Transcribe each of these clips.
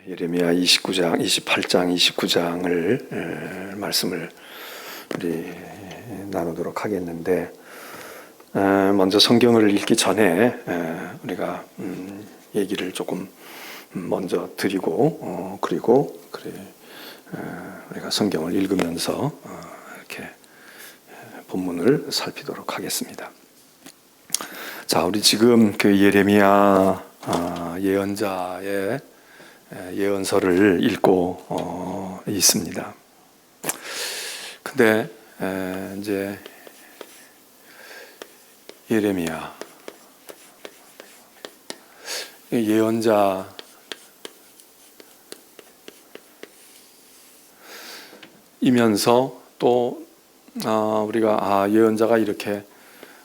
예레미야 29장, 28장, 29장을 말씀을 우리 나누도록 하겠는데, 먼저 성경을 읽기 전에 우리가 얘기를 조금 먼저 드리고 그리고 우리가 성경을 읽으면서 이렇게 본문을 살피도록 하겠습니다. 자, 우리 지금 그 예레미야 예언자의 예언서를 읽고 있습니다. 근데 이제 예레미야 예언자 이면서 또 우리가 예언자가 이렇게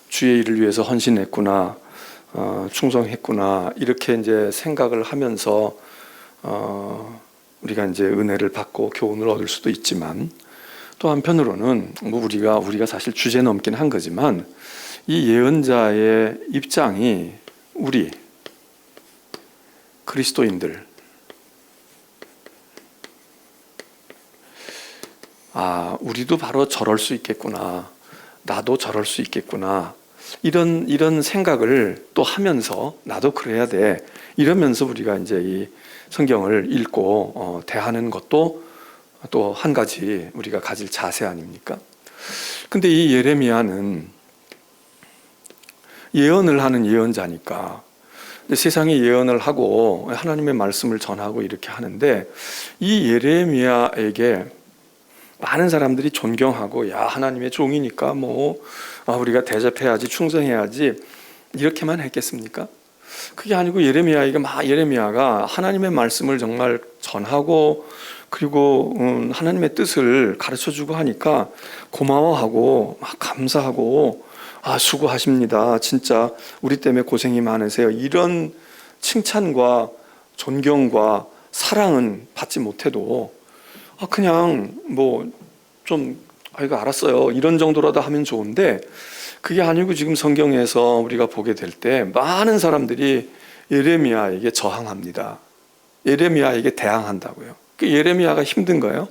주의 일을 위해서 헌신했구나, 충성했구나, 이렇게 이제 생각을 하면서 우리가 이제 은혜를 받고 교훈을 얻을 수도 있지만, 또 한편으로는 뭐 우리가 사실 주제 넘긴 한 거지만 이 예언자의 입장이 우리 그리스도인들, 우리도 바로 저럴 수 있겠구나, 나도 저럴 수 있겠구나, 이런 생각을 또 하면서 나도 그래야 돼, 이러면서 우리가 이제 이 성경을 읽고 대하는 것도 또 한 가지 우리가 가질 자세 아닙니까? 근데 이 예레미야는 예언을 하는 예언자니까 세상에 예언을 하고 하나님의 말씀을 전하고 이렇게 하는데, 이 예레미야에게 많은 사람들이 존경하고, 야, 하나님의 종이니까 뭐 우리가 대접해야지, 충성해야지, 이렇게만 했겠습니까? 그게 아니고 예레미야가 하나님의 말씀을 정말 전하고 그리고 하나님의 뜻을 가르쳐주고 하니까 고마워하고 막 감사하고, 수고하십니다, 진짜 우리 때문에 고생이 많으세요, 이런 칭찬과 존경과 사랑은 받지 못해도 그냥 뭐 좀 이거 알았어요, 이런 정도라도 하면 좋은데, 그게 아니고 지금 성경에서 우리가 보게 될 때 많은 사람들이 예레미야에게 저항합니다. 예레미야에게 대항한다고요. 그 예레미야가 힘든 거예요.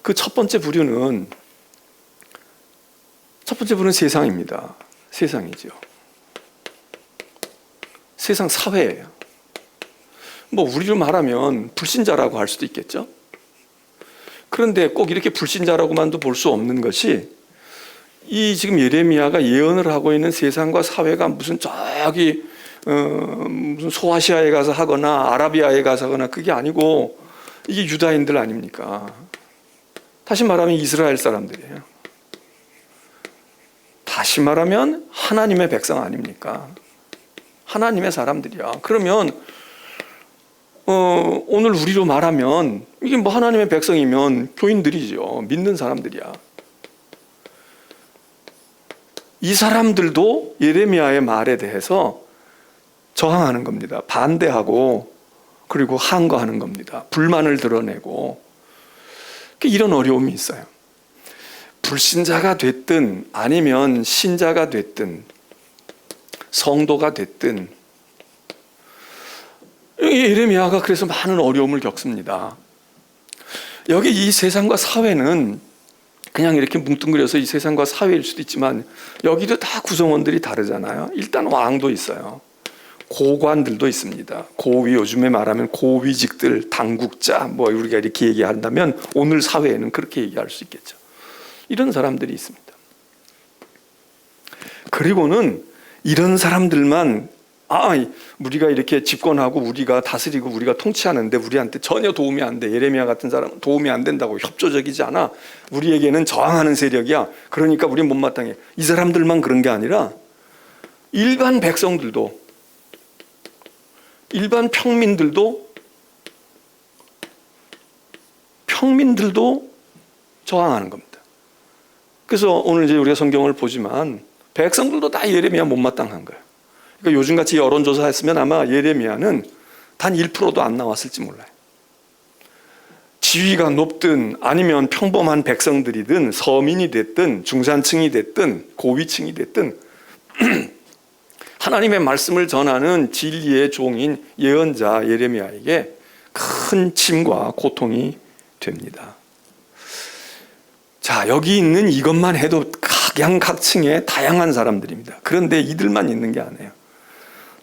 그 첫 번째 부류는 세상입니다. 세상이죠. 세상 사회예요. 뭐 우리로 말하면 불신자라고 할 수도 있겠죠. 그런데 꼭 이렇게 불신자라고만도 볼 수 없는 것이, 이 지금 예레미야가 예언을 하고 있는 세상과 사회가 무슨 무슨 소아시아에 가서 하거나 아라비아에 가서 하거나 그게 아니고, 이게 유다인들 아닙니까? 다시 말하면 이스라엘 사람들이에요. 다시 말하면 하나님의 백성 아닙니까? 하나님의 사람들이야. 그러면 오늘 우리로 말하면 이게 뭐 하나님의 백성이면 교인들이죠. 믿는 사람들이야. 이 사람들도 예레미야의 말에 대해서 저항하는 겁니다. 반대하고 그리고 항거하는 겁니다. 불만을 드러내고. 이런 어려움이 있어요. 불신자가 됐든 아니면 신자가 됐든 성도가 됐든, 예레미야가 그래서 많은 어려움을 겪습니다. 여기 이 세상과 사회는 그냥 이렇게 뭉뚱그려서 이 세상과 사회일 수도 있지만, 여기도 다 구성원들이 다르잖아요. 일단 왕도 있어요. 고관들도 있습니다. 고위, 요즘에 말하면 고위직들, 당국자, 뭐 우리가 이렇게 얘기한다면 오늘 사회에는 그렇게 얘기할 수 있겠죠. 이런 사람들이 있습니다. 그리고는 이런 사람들만 우리가 이렇게 집권하고 우리가 다스리고 우리가 통치하는데 우리한테 전혀 도움이 안 돼, 예레미야 같은 사람은 도움이 안 된다고, 협조적이지 않아, 우리에게는 저항하는 세력이야, 그러니까 우리는 못마땅해, 이 사람들만 그런 게 아니라 일반 백성들도, 일반 평민들도 저항하는 겁니다. 그래서 오늘 이제 우리가 성경을 보지만 백성들도 다 예레미야 못마땅한 거예요. 그러니까 요즘같이 여론조사 했으면 아마 예레미야는 단 1%도 안 나왔을지 몰라요. 지위가 높든 아니면 평범한 백성들이든 서민이 됐든 중산층이 됐든 고위층이 됐든 하나님의 말씀을 전하는 진리의 종인 예언자 예레미야에게 큰 짐과 고통이 됩니다. 자, 여기 있는 이것만 해도 각양각층의 다양한 사람들입니다. 그런데 이들만 있는 게 아니에요.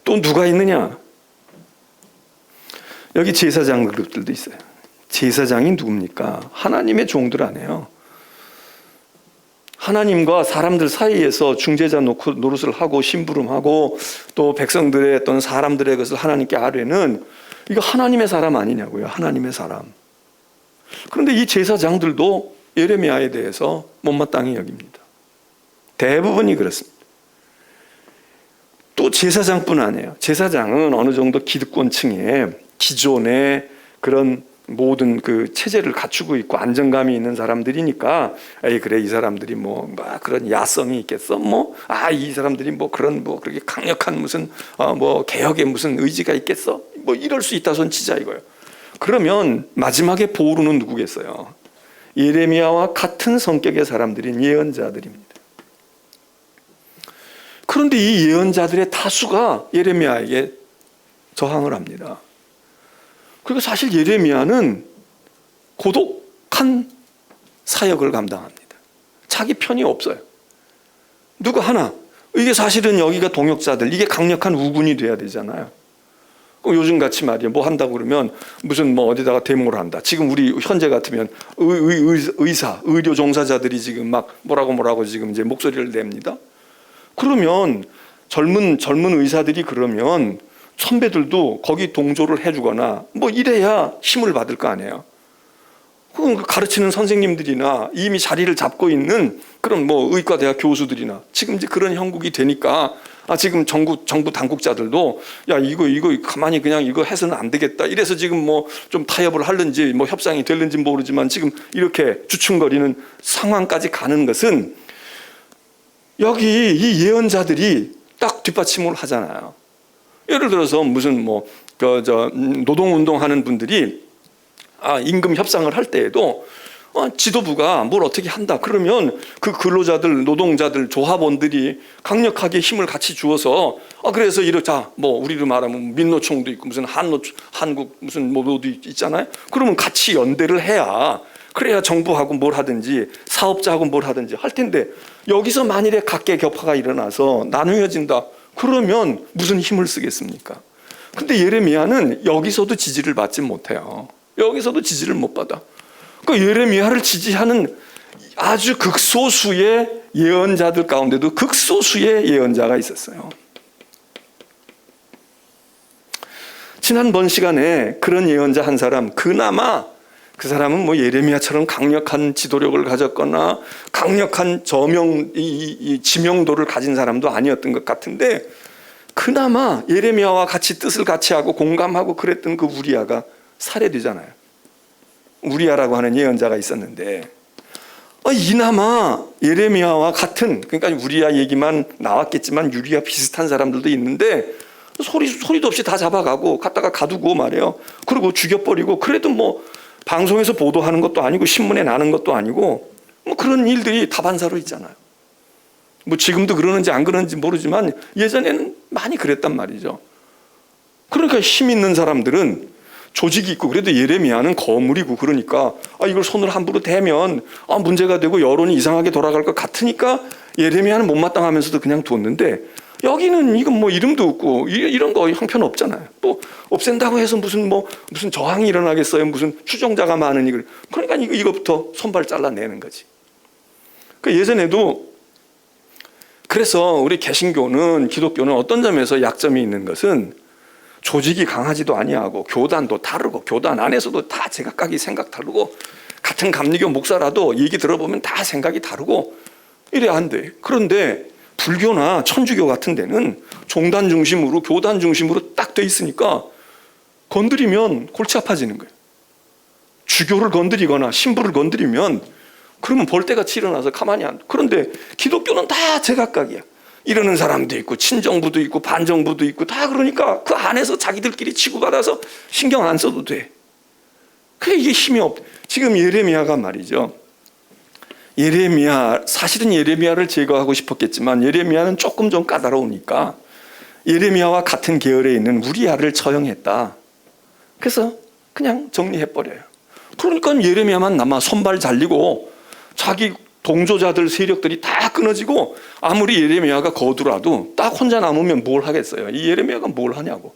또 누가 있느냐? 여기 제사장 그룹들도 있어요. 제사장이 누굽니까? 하나님의 종들 아니에요. 하나님과 사람들 사이에서 중재자 노릇을 하고 심부름하고 또 백성들의 어떤 사람들의 것을 하나님께 아뢰는, 이거 하나님의 사람 아니냐고요. 하나님의 사람. 그런데 이 제사장들도 예레미야에 대해서 못마땅히 여깁니다. 대부분이 그렇습니다. 또 제사장뿐 아니에요. 제사장은 어느 정도 기득권층에 기존의 그런 모든 그 체제를 갖추고 있고 안정감이 있는 사람들이니까, 에이 그래 이 사람들이 뭐 그런 야성이 있겠어? 이 사람들이 그런 그렇게 강력한 무슨 뭐 개혁의 무슨 의지가 있겠어? 이럴 수 있다 손 치자 이거예요. 그러면 마지막에 보루는 누구겠어요? 예레미야와 같은 성격의 사람들인 예언자들입니다. 그런데 이 예언자들의 다수가 예레미야에게 저항을 합니다. 그리고 사실 예레미야는 고독한 사역을 감당합니다. 자기 편이 없어요. 누구 하나, 이게 사실은 여기가 동역자들, 이게 강력한 우군이 돼야 되잖아요. 요즘같이 말이에요. 뭐 한다고 그러면 무슨 어디다가 데모를 한다. 지금 우리 현재 같으면 의사, 의료 종사자들이 지금 막 뭐라고 지금 이제 목소리를 냅니다. 그러면 젊은 의사들이 그러면 선배들도 거기 동조를 해주거나 이래야 힘을 받을 거 아니에요. 혹은 가르치는 선생님들이나 이미 자리를 잡고 있는 그런 의과대학 교수들이나 지금 이제 그런 형국이 되니까 지금 정부 당국자들도 야 이거 가만히 그냥 이거 해서는 안 되겠다. 이래서 지금 좀 타협을 하는지 협상이 될는지 모르지만 지금 이렇게 주춤거리는 상황까지 가는 것은 여기 이 예언자들이 딱 뒷받침을 하잖아요. 예를 들어서 무슨 노동운동하는 분들이 임금 협상을 할 때에도 지도부가 뭘 어떻게 한다 그러면 그 근로자들, 노동자들, 조합원들이 강력하게 힘을 같이 주어서 그래서 우리로 말하면 민노총도 있고 무슨 한국 무슨 노도 있잖아요. 그러면 같이 연대를 해야 그래야 정부하고 뭘 하든지 사업자하고 뭘 하든지 할 텐데, 여기서 만일에 각계격파가 일어나서 나누어진다 그러면 무슨 힘을 쓰겠습니까? 근데 예레미야는 여기서도 지지를 받지 못해요. 여기서도 지지를 못 받아. 그 예레미야를 지지하는 아주 극소수의 예언자들 가운데도 극소수의 예언자가 있었어요. 지난번 시간에 그런 예언자 한 사람, 그나마 그 사람은 예레미야처럼 강력한 지도력을 가졌거나 강력한 지명도를 가진 사람도 아니었던 것 같은데, 그나마 예레미야와 같이 뜻을 같이 하고 공감하고 그랬던 그 우리야가 살해되잖아요. 우리야라고 하는 예언자가 있었는데, 이나마 예레미야와 같은, 그러니까 우리야 얘기만 나왔겠지만 유리야 비슷한 사람들도 있는데 소리도 없이 다 잡아가고 갖다가 가두고 말이에요. 그리고 죽여버리고, 그래도 방송에서 보도하는 것도 아니고 신문에 나는 것도 아니고 그런 일들이 다반사로 있잖아요. 지금도 그러는지 안 그러는지 모르지만 예전에는 많이 그랬단 말이죠. 그러니까 힘 있는 사람들은 조직이 있고, 그래도 예레미야는 거물이고 그러니까 이걸 손을 함부로 대면 문제가 되고 여론이 이상하게 돌아갈 것 같으니까 예레미야는 못마땅하면서도 그냥 뒀는데, 여기는 이건 이름도 없고 이런 거 형편없잖아요. 또 없앤다고 해서 무슨 저항이 일어나겠어요? 무슨 추종자가 많으니. 그러니까 이거부터 손발 잘라내는 거지. 예전에도 그래서 우리 개신교는, 기독교는 어떤 점에서 약점이 있는 것은 조직이 강하지도 아니하고 교단도 다르고 교단 안에서도 다 제각각이 생각 다르고 같은 감리교 목사라도 얘기 들어보면 다 생각이 다르고 이래 안 돼. 그런데 불교나 천주교 같은 데는 종단 중심으로 교단 중심으로 딱 돼 있으니까 건드리면 골치 아파지는 거예요. 주교를 건드리거나 신부를 건드리면 그러면 벌떼같이 일어나서 가만히 안 돼. 그런데 기독교는 다 제각각이야. 이러는 사람도 있고 친정부도 있고 반정부도 있고 다, 그러니까 그 안에서 자기들끼리 치고받아서 신경 안 써도 돼. 그래, 이게 힘이 없. 지금 예레미야가 말이죠. 사실은 예레미야를 제거하고 싶었겠지만 예레미야는 조금 좀 까다로우니까 예레미야와 같은 계열에 있는 우리야를 처형했다. 그래서 그냥 정리해버려요. 그러니까 예레미야만 남아 손발 잘리고 자기 동조자들 세력들이 다 끊어지고 아무리 예레미야가 거두라도 딱 혼자 남으면 뭘 하겠어요? 이 예레미야가 뭘 하냐고.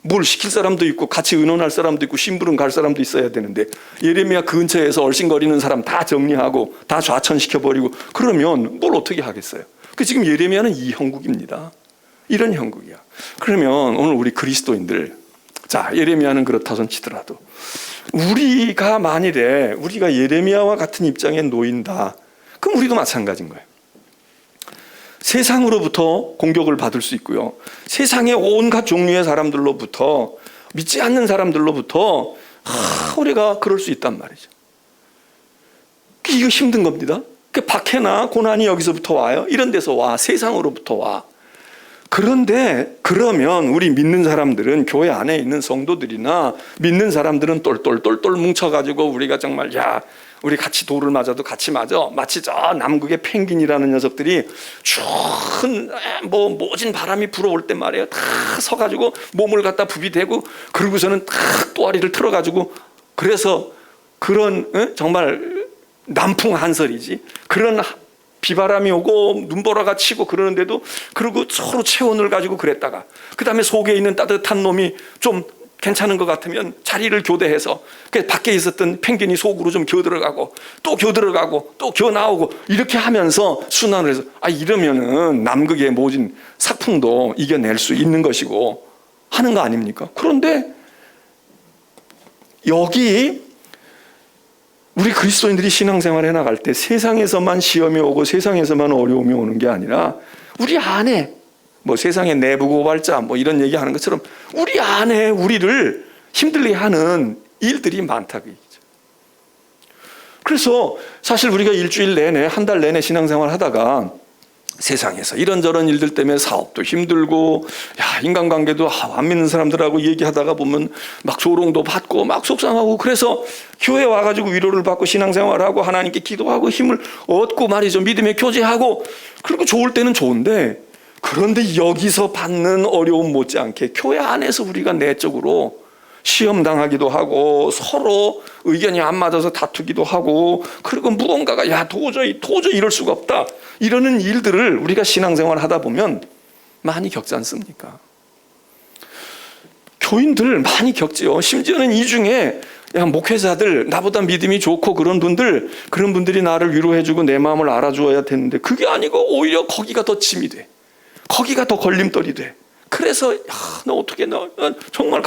뭘 시킬 사람도 있고 같이 의논할 사람도 있고 심부름 갈 사람도 있어야 되는데 예레미야 근처에서 얼씬거리는 사람 다 정리하고 다 좌천시켜버리고 그러면 뭘 어떻게 하겠어요? 그 지금 예레미야는 이 형국입니다. 이런 형국이야. 그러면 오늘 우리 그리스도인들, 자 예레미야는 그렇다 손 치더라도 우리가 만일에 우리가 예레미야와 같은 입장에 놓인다, 그럼 우리도 마찬가지인 거예요. 세상으로부터 공격을 받을 수 있고요, 세상의 온갖 종류의 사람들로부터, 믿지 않는 사람들로부터 우리가 그럴 수 있단 말이죠. 이거 힘든 겁니다. 박해나 고난이 여기서부터 와요. 이런 데서 와, 세상으로부터 와. 그런데 그러면 우리 믿는 사람들은, 교회 안에 있는 성도들이나 믿는 사람들은 똘똘똘똘 뭉쳐가지고 우리가 정말 야 우리 같이 돌을 맞아도 같이 맞아. 마치 저 남극의 펭귄이라는 녀석들이 추운 모진 바람이 불어올 때 말이에요, 다 서가지고 몸을 갖다 부비대고 그러고서는 탁 또아리를 틀어가지고, 그래서 그런 정말 남풍 한설이지, 그런 비바람이 오고 눈보라가 치고 그러는데도 그리고 서로 체온을 가지고 그랬다가 그 다음에 속에 있는 따뜻한 놈이 좀 괜찮은 것 같으면 자리를 교대해서 밖에 있었던 펭귄이 속으로 좀 겨들어가고 또 겨들어가고 또 겨나오고 이렇게 하면서 순환을 해서 이러면은 남극의 모진 사풍도 이겨낼 수 있는 것이고 하는 거 아닙니까? 그런데 여기 우리 그리스도인들이 신앙생활해 나갈 때 세상에서만 시험이 오고 세상에서만 어려움이 오는 게 아니라 우리 안에 세상의 내부 고발자 이런 얘기하는 것처럼 우리 안에 우리를 힘들게 하는 일들이 많다고 얘기죠. 그래서 사실 우리가 일주일 내내 한 달 내내 신앙생활 하다가 세상에서 이런저런 일들 때문에 사업도 힘들고 인간관계도 안 믿는 사람들하고 얘기하다가 보면 막 조롱도 받고 막 속상하고, 그래서 교회 와가지고 위로를 받고 신앙생활하고 하나님께 기도하고 힘을 얻고 말이죠, 믿음의 교제하고, 그리고 좋을 때는 좋은데, 그런데 여기서 받는 어려움 못지않게 교회 안에서 우리가 내적으로 시험당하기도 하고 서로 의견이 안 맞아서 다투기도 하고, 그리고 무언가가 도저히 이럴 수가 없다 이러는 일들을 우리가 신앙생활 하다 보면 많이 겪지 않습니까? 교인들 많이 겪지요. 심지어는 이 중에 목회자들, 나보다 믿음이 좋고 그런 분들이 나를 위로해주고 내 마음을 알아주어야 되는데 그게 아니고 오히려 거기가 더 짐이 돼. 거기가 더 걸림돌이 돼. 그래서 너 어떻게 정말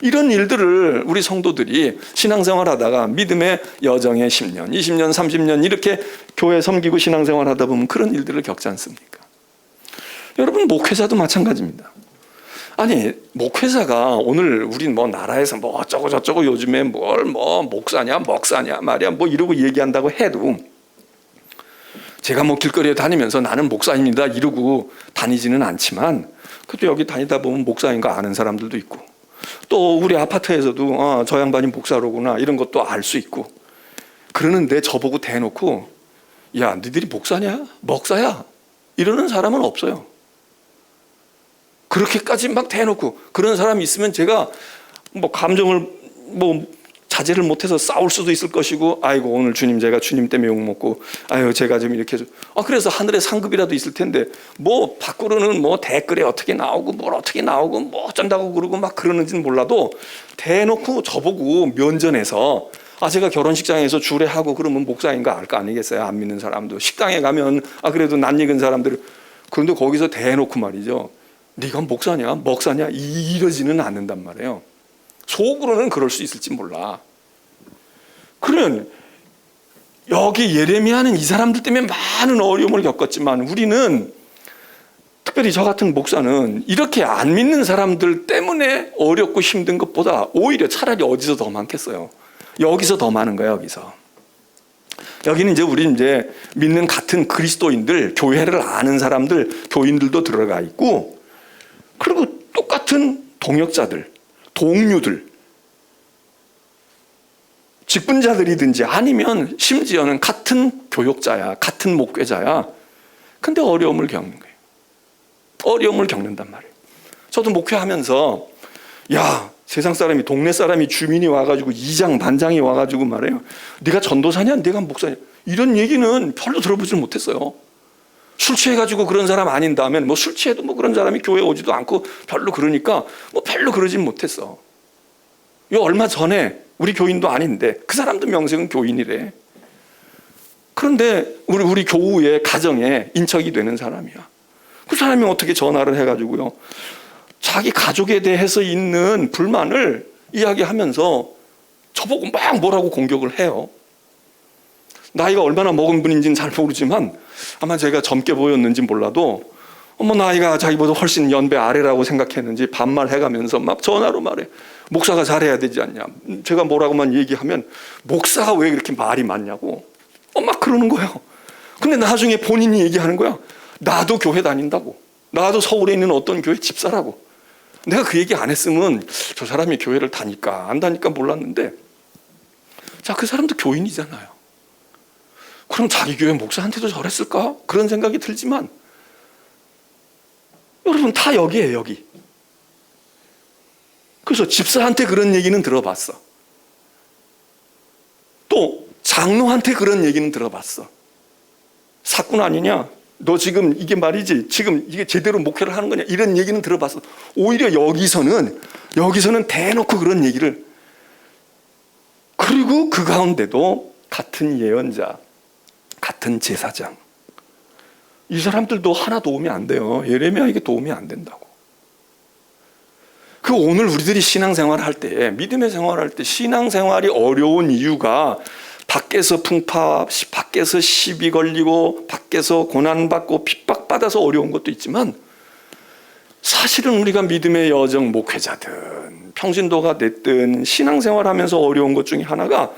이런 일들을 우리 성도들이 신앙생활 하다가 믿음의 여정의 10년, 20년, 30년 이렇게 교회 섬기고 신앙생활 하다 보면 그런 일들을 겪지 않습니까? 여러분, 목회자도 마찬가지입니다. 아니, 목회자가 오늘 우린 나라에서 어쩌고 저쩌고 요즘에 목사냐 먹사냐 말이야 이러고 얘기한다고 해도, 제가 길거리에 다니면서 나는 목사입니다 이러고 다니지는 않지만 그래도 여기 다니다 보면 목사인 거 아는 사람들도 있고, 또 우리 아파트에서도 저 양반이 목사로구나 이런 것도 알 수 있고, 그러는데 저보고 대놓고 야 너희들이 목사냐 먹사야 이러는 사람은 없어요. 그렇게까지 막 대놓고 그런 사람이 있으면 제가 감정을 자제를 못해서 싸울 수도 있을 것이고, 아이고 오늘 제가 주님 때문에 욕먹고 제가 좀 이렇게 해줘. 그래서 하늘에 상급이라도 있을 텐데 밖으로는 댓글에 어떻게 나오고 뭘 어떻게 나오고 어쩐다고 그러고 막 그러는지는 몰라도 대놓고 저보고 면전에서 제가 결혼식장에서 주례하고 그러면 목사인 거 알 거 아니겠어요? 안 믿는 사람도 식당에 가면 그래도 낯익은 사람들, 그런데 거기서 대놓고 말이죠, 네가 목사냐 먹사냐 이러지는 않는단 말이에요. 속으로는 그럴 수 있을지 몰라. 그러면 여기 예레미야는 이 사람들 때문에 많은 어려움을 겪었지만 우리는, 특별히 저 같은 목사는 이렇게 안 믿는 사람들 때문에 어렵고 힘든 것보다 오히려 차라리 어디서 더 많겠어요? 여기서 더 많은 거예요. 여기는 우리 믿는 같은 그리스도인들, 교회를 아는 사람들, 교인들도 들어가 있고, 그리고 똑같은 동역자들, 동료들, 직분자들이든지 아니면 심지어는 같은 교역자야, 같은 목회자야. 근데 어려움을 겪는 거예요. 어려움을 겪는단 말이에요. 저도 목회하면서 세상 사람이, 동네 사람이, 주민이 와가지고 이장 반장이 와가지고 말해요. 네가 전도사냐? 네가 목사냐? 이런 얘기는 별로 들어보질 못했어요. 술 취해가지고 그런 사람 아닌 다음엔 뭐 술 취해도 뭐 그런 사람이 교회 오지도 않고 별로, 그러니까 뭐 별로 그러진 못했어. 요 얼마 전에 우리 교인도 아닌데 그 사람도 명색은 교인이래. 그런데 우리 교우의 가정에 인척이 되는 사람이야. 그 사람이 어떻게 전화를 해가지고요, 자기 가족에 대해서 있는 불만을 이야기하면서 저보고 막 뭐라고 공격을 해요. 나이가 얼마나 먹은 분인지는 잘 모르지만 아마 제가 젊게 보였는지 몰라도 나이가 자기보다 훨씬 연배 아래라고 생각했는지 반말해가면서 막 전화로 말해. 목사가 잘해야 되지 않냐. 제가 뭐라고만 얘기하면 목사가 왜 그렇게 말이 많냐고 막 그러는 거예요. 근데 나중에 본인이 얘기하는 거야. 나도 교회 다닌다고. 나도 서울에 있는 어떤 교회 집사라고. 내가 그 얘기 안 했으면 저 사람이 교회를 다닐까 안 다닐까 몰랐는데, 자, 그 사람도 교인이잖아요. 그럼 자기 교회 목사한테도 저랬을까? 그런 생각이 들지만 여러분 다 여기에요, 여기. 그래서 집사한테 그런 얘기는 들어봤어. 또 장로한테 그런 얘기는 들어봤어. 사꾼 아니냐? 너 지금 이게 말이지, 지금 이게 제대로 목회를 하는 거냐? 이런 얘기는 들어봤어. 오히려 여기서는 대놓고 그런 얘기를. 그리고 그 가운데도 같은 예언자, 같은 제사장, 이 사람들도 하나 도움이 안 돼요. 예레미야에게 도움이 안 된다고. 그 오늘 우리들이 신앙생활을 할 때, 믿음의 생활을 할 때 신앙생활이 어려운 이유가 밖에서 풍파, 밖에서 시비 걸리고 밖에서 고난받고 핍박받아서 어려운 것도 있지만, 사실은 우리가 믿음의 여정 목회자든 평신도가 됐든 신앙생활하면서 어려운 것 중에 하나가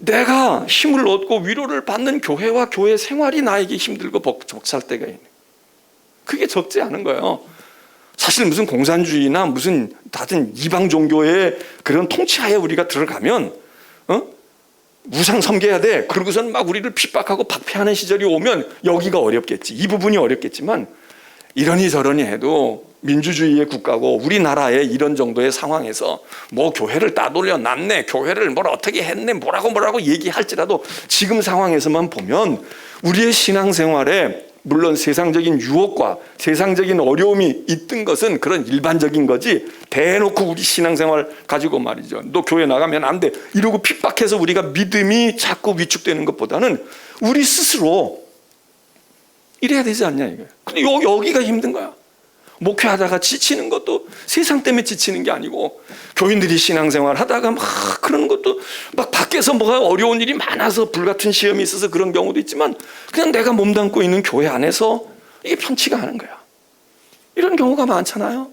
내가 힘을 얻고 위로를 받는 교회와 교회 생활이 나에게 힘들고 벅찰 때가 있는, 그게 적지 않은 거예요. 사실 무슨 공산주의나 무슨 다른 이방 종교의 그런 통치하에 우리가 들어가면 우상 섬겨야 돼, 그러고선 막 우리를 핍박하고 박해하는 시절이 오면 여기가 어렵겠지, 이 부분이 어렵겠지만, 이러니 저러니 해도 민주주의의 국가고 우리나라의 이런 정도의 상황에서 뭐 교회를 따돌려 놨네, 교회를 뭘 어떻게 했네, 뭐라고 얘기할지라도 지금 상황에서만 보면 우리의 신앙생활에 물론 세상적인 유혹과 세상적인 어려움이 있던 것은 그런 일반적인 거지, 대놓고 우리 신앙생활 가지고 말이죠, 너 교회 나가면 안 돼 이러고 핍박해서 우리가 믿음이 자꾸 위축되는 것보다는 우리 스스로 이래야 되지 않냐 이거예요. 근데 여기가 힘든 거야. 목회하다가 지치는 것도 세상 때문에 지치는 게 아니고, 교인들이 신앙생활 하다가 막 그러는 것도 막 밖에서 뭐가 어려운 일이 많아서 불같은 시험이 있어서 그런 경우도 있지만, 그냥 내가 몸담고 있는 교회 안에서 이게 편치가 않은 거야. 이런 경우가 많잖아요.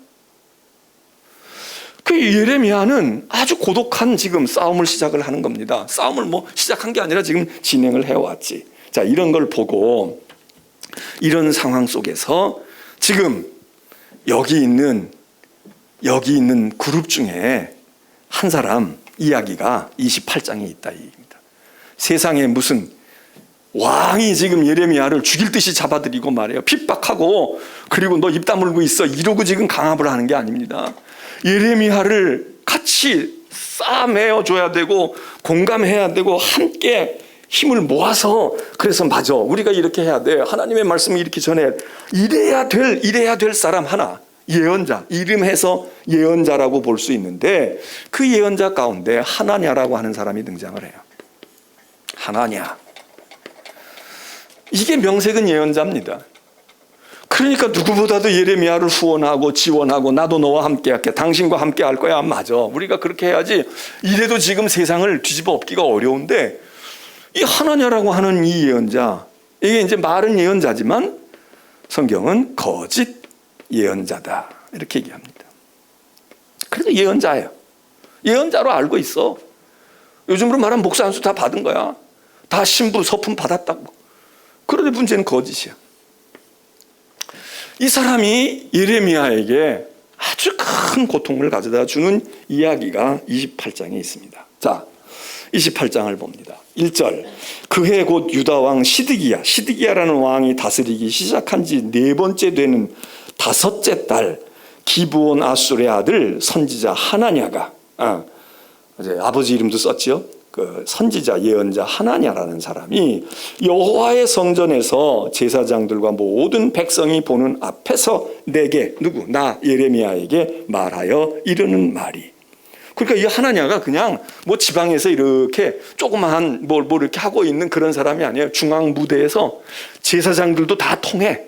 그 예레미야는 아주 고독한 지금 싸움을 시작을 하는 겁니다. 싸움을 뭐 시작한 게 아니라 지금 진행을 해왔지. 자, 이런 걸 보고 이런 상황 속에서 지금 여기 있는 그룹 중에 한 사람 이야기가 28장에 있다 이 얘기입니다. 세상에 무슨 왕이 지금 예레미야를 죽일 듯이 잡아들이고 말해요. 핍박하고, 그리고 너 입 다물고 있어 이러고 지금 강압을 하는 게 아닙니다. 예레미야를 같이 싸매어줘야 되고 공감해야 되고 함께 힘을 모아서, 그래서 맞아, 우리가 이렇게 해야 돼, 하나님의 말씀을 이렇게 전해, 이래야 될 사람 하나, 예언자, 이름해서 예언자라고 볼 수 있는데, 그 예언자 가운데 하나냐라고 하는 사람이 등장을 해요. 하나냐, 이게 명색은 예언자입니다. 그러니까 누구보다도 예레미야를 후원하고 지원하고, 나도 너와 함께 할게, 당신과 함께 할 거야. 맞아, 우리가 그렇게 해야지. 이래도 지금 세상을 뒤집어 엎기가 어려운데, 이 하나냐라고 하는 이 예언자, 이게 이제 말은 예언자지만 성경은 거짓 예언자다 이렇게 얘기합니다. 그래서 예언자예요. 예언자로 알고 있어. 요즘으로 말하면 목사 안수 다 받은 거야. 다 신부 서품 받았다고. 그런데 문제는 거짓이야. 이 사람이 예레미야에게 아주 큰 고통을 가져다 주는 이야기가 28장에 있습니다. 자, 28장을 봅니다. 1절, 그해 곧 유다왕 시드기야라는 왕이 다스리기 시작한 지 4번째 되는 5째 달 기브온 아술의 아들 선지자 하나냐가 이제 아버지 이름도 썼죠. 그 선지자 예언자 하나냐라는 사람이 여호와의 성전에서 제사장들과 모든 백성이 보는 앞에서 내게 나 예레미야에게 말하여 이르는 말이. 그러니까 이 하나냐가 그냥 뭐 지방에서 이렇게 조그마한 뭐 이렇게 하고 있는 그런 사람이 아니에요. 중앙 무대에서 제사장들도 다 통해.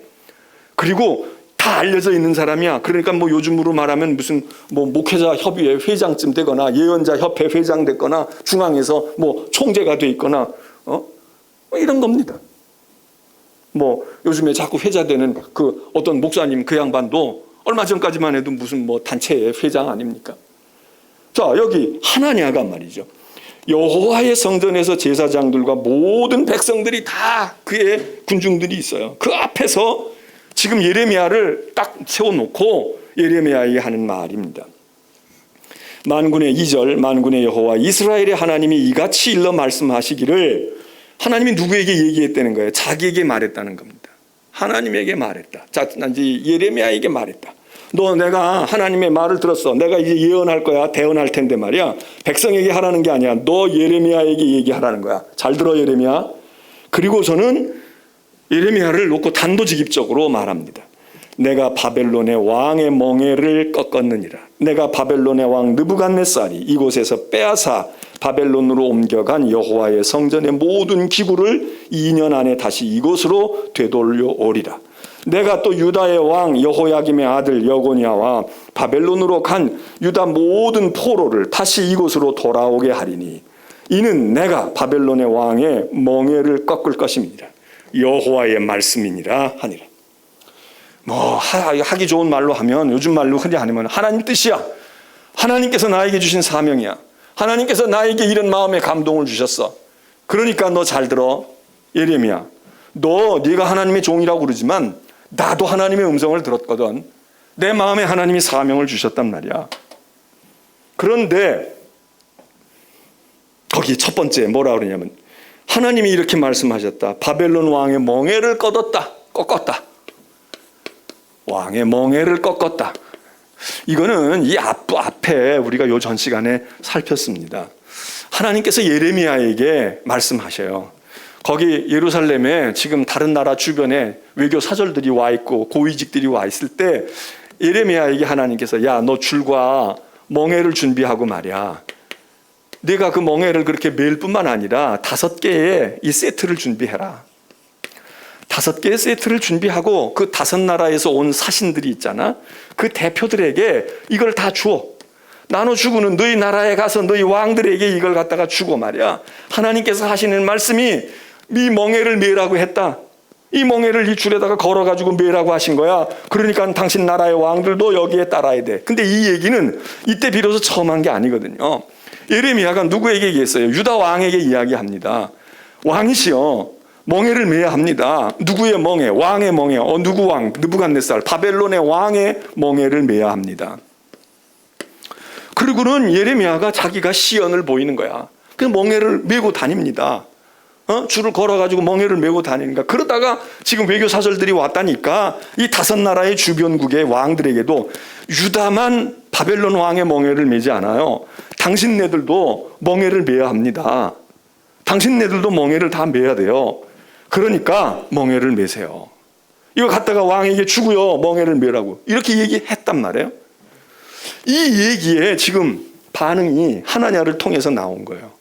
그리고 다 알려져 있는 사람이야. 그러니까 뭐 요즘으로 말하면 무슨 뭐 목회자 협의회 회장쯤 되거나 예언자 협회 회장 됐거나 중앙에서 뭐 총재가 돼 있거나 뭐 이런 겁니다. 뭐 요즘에 자꾸 회자되는 그 어떤 목사님 그 양반도 얼마 전까지만 해도 무슨 뭐 단체의 회장 아닙니까? 자, 여기 하나냐가 말이죠. 여호와의 성전에서 제사장들과 모든 백성들이 다 그의 군중들이 있어요. 그 앞에서 지금 예레미야를 딱 세워놓고 예레미야에게 하는 말입니다. 만군의 2절 만군의 여호와 이스라엘의 하나님이 이같이 일러 말씀하시기를, 하나님이 누구에게 얘기했다는 거예요? 자기에게 말했다는 겁니다. 하나님에게 말했다. 자, 이제 예레미야에게 말했다. 너 내가 하나님의 말을 들었어. 내가 이제 예언할 거야. 대언할 텐데 말이야. 백성에게 하라는 게 아니야. 너 예레미야에게 얘기하라는 거야. 잘 들어 예레미야. 그리고 저는 예레미야를 놓고 단도직입적으로 말합니다. 내가 바벨론의 왕의 멍에를 꺾었느니라. 내가 바벨론의 왕 느부갓네살이 이곳에서 빼앗아 바벨론으로 옮겨간 여호와의 성전의 모든 기구를 2년 안에 다시 이곳으로 되돌려 오리라. 내가 또 유다의 왕 여호야김의 아들 여고냐와 바벨론으로 간 유다 모든 포로를 다시 이곳으로 돌아오게 하리니 이는 내가 바벨론의 왕의 멍에를 꺾을 것임이니라. 여호와의 말씀이니라 하니라. 뭐 하기 좋은 말로 하면, 요즘 말로 흔히 하면 하나님 뜻이야. 하나님께서 나에게 주신 사명이야. 하나님께서 나에게 이런 마음의 감동을 주셨어. 그러니까 너 잘 들어 예레미야. 네가 하나님의 종이라고 그러지만 나도 하나님의 음성을 들었거든. 내 마음에 하나님이 사명을 주셨단 말이야. 그런데 거기 첫 번째 뭐라 그러냐면 하나님이 이렇게 말씀하셨다. 바벨론 왕의 멍에를 꺾었다. 왕의 멍에를 꺾었다. 이거는 이 앞에 우리가 요 전 시간에 살폈습니다. 하나님께서 예레미야에게 말씀하셔요. 거기 예루살렘에 지금 다른 나라 주변에 외교 사절들이 와 있고 고위직들이 와 있을 때 예레미야에게 하나님께서 야, 너 줄과 멍에를 준비하고 말이야. 네가 그 멍에를 그렇게 매일 뿐만 아니라 5개의 이 세트를 준비해라. 5개의 세트를 준비하고 그 5나라에서 온 사신들이 있잖아. 그 대표들에게 이걸 다 주어. 나눠주고는 너희 나라에 가서 너희 왕들에게 이걸 갖다가 주고 말이야. 하나님께서 하시는 말씀이 이 멍에를 매라고 했다. 이 멍에를 이 줄에다가 걸어가지고 매라고 하신 거야. 그러니까 당신 나라의 왕들도 여기에 따라야 돼. 근데 이 얘기는 이때 비로소 처음 한 게 아니거든요. 예레미야가 누구에게 얘기했어요? 유다 왕에게 이야기합니다. 왕이시여, 멍에를 매야 합니다. 누구의 멍에? 왕의 멍에. 누구 왕? 느부갓네살. 바벨론의 왕의 멍에를 매야 합니다. 그리고는 예레미야가 자기가 시연을 보이는 거야. 그 멍에를 메고 다닙니다. 줄을 걸어가지고 멍에를 메고 다니니까. 그러다가 지금 외교사절들이 왔다니까 이 5나라의 주변국의 왕들에게도 유다만 바벨론 왕의 멍에를 메지 않아요. 당신네들도 멍에를 메야 합니다. 당신네들도 멍에를 다 메야 돼요. 그러니까 멍에를 메세요. 이거 갖다가 왕에게 주고요. 멍에를 메라고. 이렇게 얘기했단 말이에요. 이 얘기에 지금 반응이 하나냐를 통해서 나온 거예요.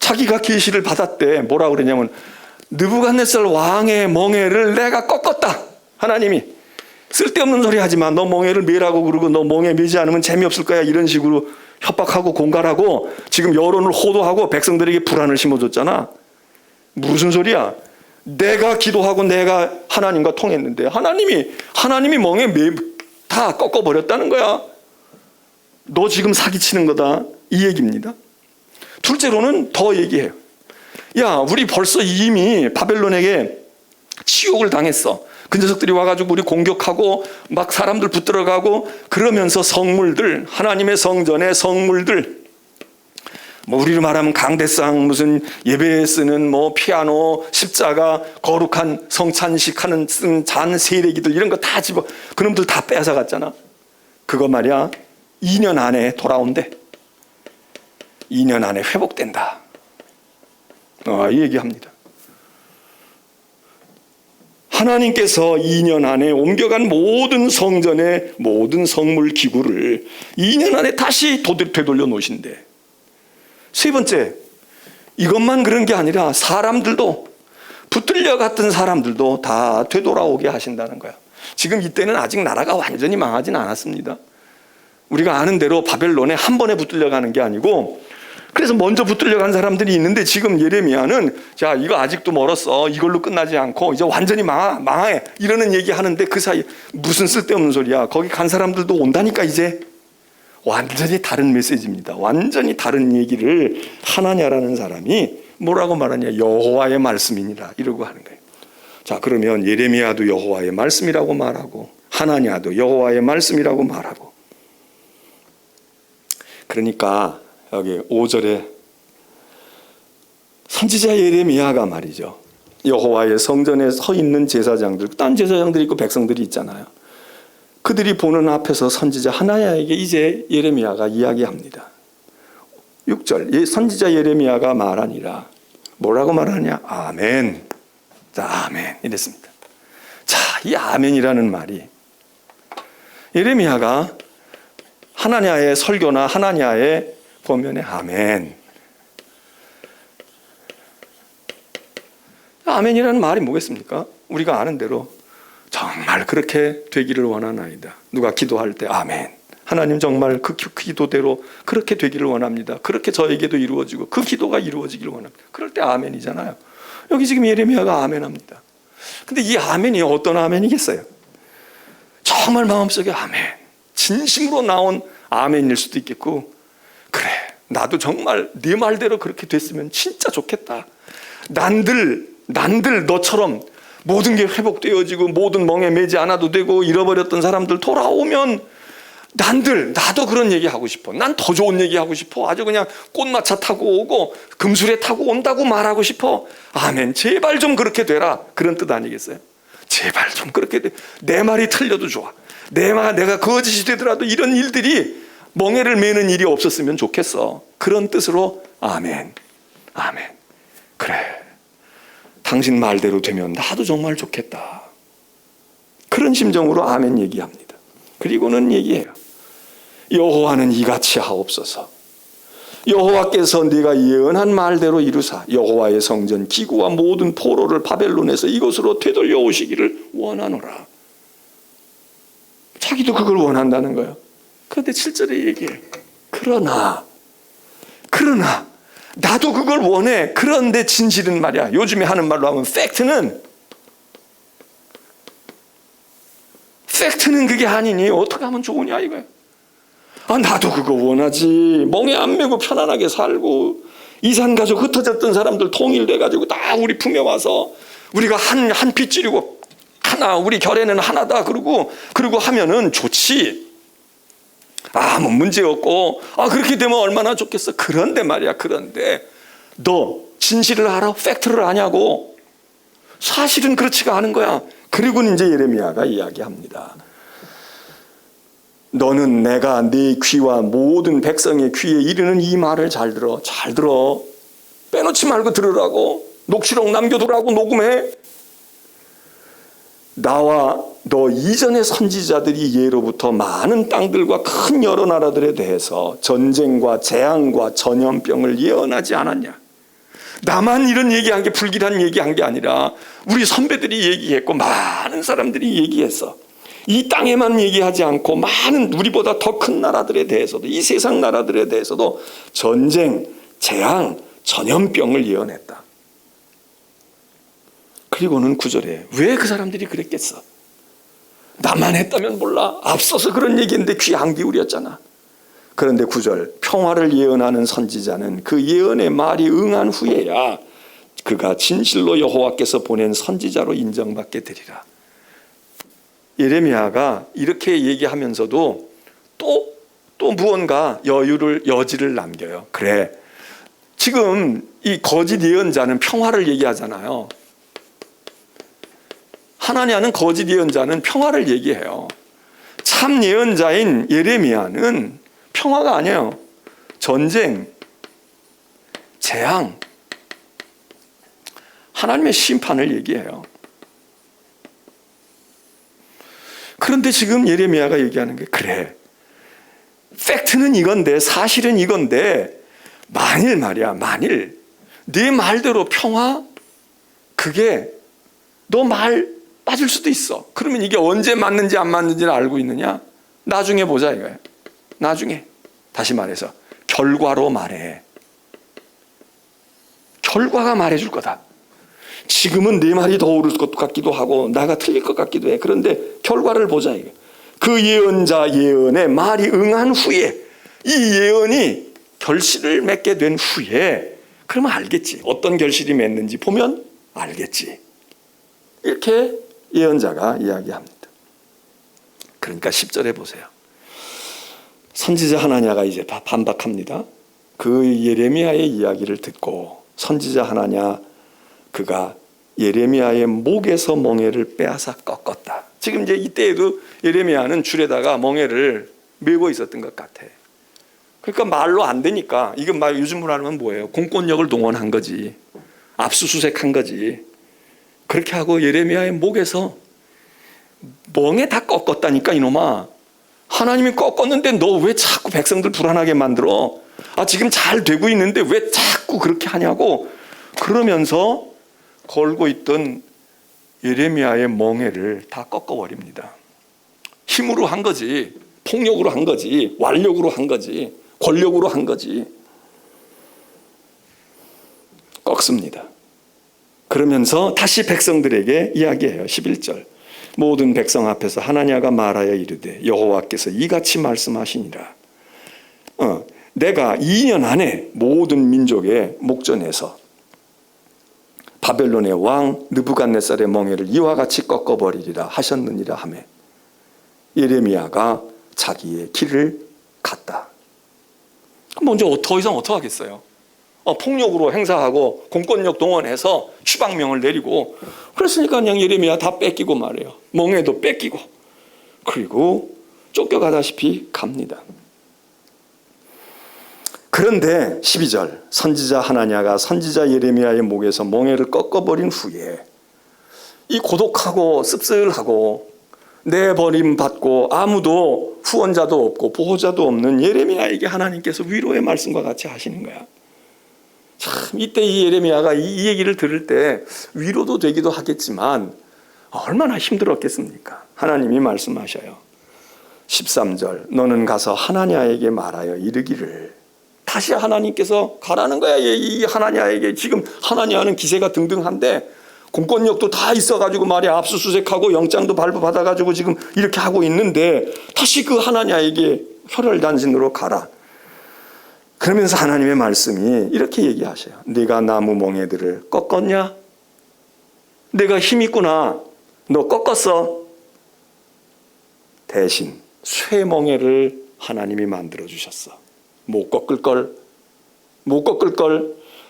자기가 계시를 받았대. 뭐라 그러냐면 느부갓네살 왕의 멍에를 내가 꺾었다. 하나님이 쓸데없는 소리 하지 마. 너 멍에를 매라고 그러고 너 멍에 매지 않으면 재미없을 거야. 이런 식으로 협박하고 공갈하고 지금 여론을 호도하고 백성들에게 불안을 심어줬잖아. 무슨 소리야? 내가 기도하고 내가 하나님과 통했는데 하나님이 멍에 다 꺾어버렸다는 거야. 너 지금 사기치는 거다. 이 얘기입니다. 둘째로는 더 얘기해요. 야, 우리 벌써 이미 바벨론에게 치욕을 당했어. 그 녀석들이 와가지고 우리 공격하고 막 사람들 붙들어가고 그러면서 성물들, 하나님의 성전의 성물들, 뭐 우리로 말하면 강대상, 무슨 예배에 쓰는 뭐 피아노, 십자가, 거룩한 성찬식 하는 쓴 잔 세례기들 이런 거 다 집어 그놈들 다 뺏어갔잖아. 그거 말이야 2년 안에 돌아온대. 2년 안에 회복된다. 이 얘기합니다. 하나님께서 2년 안에 옮겨간 모든 성전의 모든 성물 기구를 2년 안에 다시 되돌려 놓으신대. 세 번째, 이것만 그런 게 아니라 사람들도, 붙들려 갔던 사람들도 다 되돌아오게 하신다는 거야. 지금 이때는 아직 나라가 완전히 망하진 않았습니다. 우리가 아는 대로 바벨론에 한 번에 붙들려 가는 게 아니고, 그래서 먼저 붙들려 간 사람들이 있는데, 지금 예레미야는 자, 이거 아직도 멀었어, 이걸로 끝나지 않고 이제 완전히 망해 이러는 얘기 하는데, 그 사이 무슨 쓸데없는 소리야. 거기 간 사람들도 온다니까. 이제 완전히 다른 메시지입니다. 완전히 다른 얘기를 하나냐라는 사람이 뭐라고 말하냐, 여호와의 말씀이니라 이러고 하는 거예요. 자, 그러면 예레미야도 여호와의 말씀이라고 말하고 하나냐도 여호와의 말씀이라고 말하고, 그러니까 여기 5절에 선지자 예레미야가 말이죠, 여호와의 성전에 서 있는 제사장들, 딴 제사장들이 있고 백성들이 있잖아요. 그들이 보는 앞에서 선지자 하나야에게 이제 예레미야가 이야기합니다. 6절, 선지자 예레미야가 말하니라. 뭐라고 말하냐? 아멘. 자, 아멘 이랬습니다. 자, 이 아멘이라는 말이, 예레미야가 하나냐의 설교나 하나냐의 보면에 아멘. 아멘이라는 말이 뭐겠습니까? 우리가 아는 대로 정말 그렇게 되기를 원하나이다. 누가 기도할 때 아멘. 하나님 정말 그 기도대로 그렇게 되기를 원합니다. 그렇게 저에게도 이루어지고 그 기도가 이루어지기를 원합니다. 그럴 때 아멘이잖아요. 여기 지금 예레미야가 아멘합니다. 근데 이 아멘이 어떤 아멘이겠어요? 정말 마음속에 아멘, 진심으로 나온 아멘일 수도 있겠고, 그래 나도 정말 네 말대로 그렇게 됐으면 진짜 좋겠다. 난들 너처럼 모든 게 회복되어지고 모든 멍에 매지 않아도 되고 잃어버렸던 사람들 돌아오면 나도 그런 얘기 하고 싶어. 난 더 좋은 얘기 하고 싶어. 아주 그냥 꽃마차 타고 오고 금수레 타고 온다고 말하고 싶어. 아멘. 제발 좀 그렇게 되라. 그런 뜻 아니겠어요? 제발 좀 그렇게 돼. 내 말이 틀려도 좋아. 내가 거짓이 되더라도 이런 일들이, 멍에를 매는 일이 없었으면 좋겠어. 그런 뜻으로 아멘. 아멘. 그래, 당신 말대로 되면 나도 정말 좋겠다. 그런 심정으로 아멘 얘기합니다. 그리고는 얘기해요. 여호와는 이같이 하옵소서. 여호와께서 네가 예언한 말대로 이루사 여호와의 성전 기구와 모든 포로를 바벨론에서 이곳으로 되돌려 오시기를 원하노라. 자기도 그걸 원한다는 거예요. 그런데 7절에 얘기해. 그러나 나도 그걸 원해. 그런데 진실은 말이야, 요즘에 하는 말로 하면 팩트는 그게 아니니 어떻게 하면 좋으냐 이거야. 나도 그거 원하지. 멍에 안 메고 편안하게 살고, 이산가족 흩어졌던 사람들 통일돼가지고 다 우리 품에 와서 우리가 한 핏줄이고 하나, 우리 결에는 하나다 그러고 하면은 좋지. 아무 문제 없고, 그렇게 되면 얼마나 좋겠어. 그런데 말이야, 그런데 너 진실을 알아? 팩트를 아냐고. 사실은 그렇지가 않은 거야. 그리고 이제 예레미야가 이야기합니다. 너는 내가 네 귀와 모든 백성의 귀에 이르는 이 말을 잘 들어. 빼놓지 말고 들으라고. 녹취록 남겨두라고. 녹음해. 나와 너 이전의 선지자들이 예로부터 많은 땅들과 큰 여러 나라들에 대해서 전쟁과 재앙과 전염병을 예언하지 않았냐. 나만 이런 얘기한 게, 불길한 얘기한 게 아니라 우리 선배들이 얘기했고 많은 사람들이 얘기했어. 이 땅에만 얘기하지 않고 많은 우리보다 더 큰 나라들에 대해서도, 이 세상 나라들에 대해서도 전쟁, 재앙, 전염병을 예언했다. 그리고는 9절에 왜 그 사람들이 그랬겠어? 나만 했다면 몰라. 앞서서 그런 얘기인데 귀 안 기울였잖아. 그런데 9절, 평화를 예언하는 선지자는 그 예언의 말이 응한 후에야 그가 진실로 여호와께서 보낸 선지자로 인정받게 되리라. 예레미야가 이렇게 얘기하면서도 또 무언가 여지를 남겨요. 그래, 지금 이 거짓 예언자는 평화를 얘기하잖아요. 하나냐는 거짓 예언자는 평화를 얘기해요. 참 예언자인 예레미야는 평화가 아니에요. 전쟁, 재앙, 하나님의 심판을 얘기해요. 그런데 지금 예레미야가 얘기하는 게 그래. 팩트는 이건데, 사실은 이건데, 만일 말이야, 만일 네 말대로 평화? 그게 너 말 빠질 수도 있어. 그러면 이게 언제 맞는지 안 맞는지를 알고 있느냐? 나중에 보자 이거예요. 나중에. 다시 말해서 결과로 말해. 결과가 말해줄 거다. 지금은 네 말이 더 옳을 것 같기도 하고 나가 틀릴 것 같기도 해. 그런데 결과를 보자 이거. 그 예언자 예언에 말이 응한 후에 이 예언이 결실을 맺게 된 후에 그러면 알겠지. 어떤 결실이 맺는지 보면 알겠지. 이렇게 예언자가 이야기합니다. 그러니까 10절에 보세요. 선지자 하나냐가 이제 반박합니다. 그 예레미야의 이야기를 듣고 선지자 하나냐 그가 예레미야의 목에서 멍에를 빼앗아 꺾었다. 지금 이제 이때에도 예레미야는 줄에다가 멍에를 메고 있었던 것 같아. 그러니까 말로 안 되니까 이건 말 요즘으로 하면 뭐예요? 공권력을 동원한 거지. 압수수색한 거지. 그렇게 하고 예레미야의 목에서 멍에 다 꺾었다니까 이놈아. 하나님이 꺾었는데 너 왜 자꾸 백성들 불안하게 만들어? 지금 잘 되고 있는데 왜 자꾸 그렇게 하냐고 그러면서 걸고 있던 예레미야의 멍에를 다 꺾어버립니다. 힘으로 한 거지. 폭력으로 한 거지. 완력으로 한 거지. 권력으로 한 거지. 꺾습니다. 그러면서 다시 백성들에게 이야기해요. 11절. 모든 백성 앞에서 하나냐가 말하여 이르되 여호와께서 이같이 말씀하시니라. 내가 2년 안에 모든 민족의 목전에서 바벨론의 왕 느부갓네살의 멍에를 이와 같이 꺾어버리리라 하셨느니라 하며 예레미야가 자기의 길을 갔다. 먼저 더 이상 어떻게 하겠어요? 폭력으로 행사하고 공권력 동원해서 추방명을 내리고 그랬으니까 그냥 예레미야 다 뺏기고 말이에요. 멍에도 뺏기고 그리고 쫓겨가다시피 갑니다. 그런데 12절 선지자 하나냐가 선지자 예레미야의 목에서 멍에를 꺾어버린 후에 이 고독하고 씁쓸하고 내버림받고 아무도 후원자도 없고 보호자도 없는 예레미야에게 하나님께서 위로의 말씀과 같이 하시는 거야. 참 이때 이 예레미야가 이 얘기를 들을 때 위로도 되기도 하겠지만 얼마나 힘들었겠습니까? 하나님이 말씀하셔요. 13절 너는 가서 하나냐에게 말하여 이르기를. 다시 하나님께서 가라는 거야. 이 하나냐에게. 지금 하나냐는 기세가 등등한데 공권력도 다 있어가지고 말이야 압수수색하고 영장도 발부받아가지고 지금 이렇게 하고 있는데 다시 그 하나냐에게 혈혈단신으로 가라. 그러면서 하나님의 말씀이 이렇게 얘기하셔요. 네가 나무 멍에들을 꺾었냐? 내가 힘 있구나. 너 꺾었어. 대신 쇠멍에를 하나님이 만들어 주셨어. 못 꺾을 걸.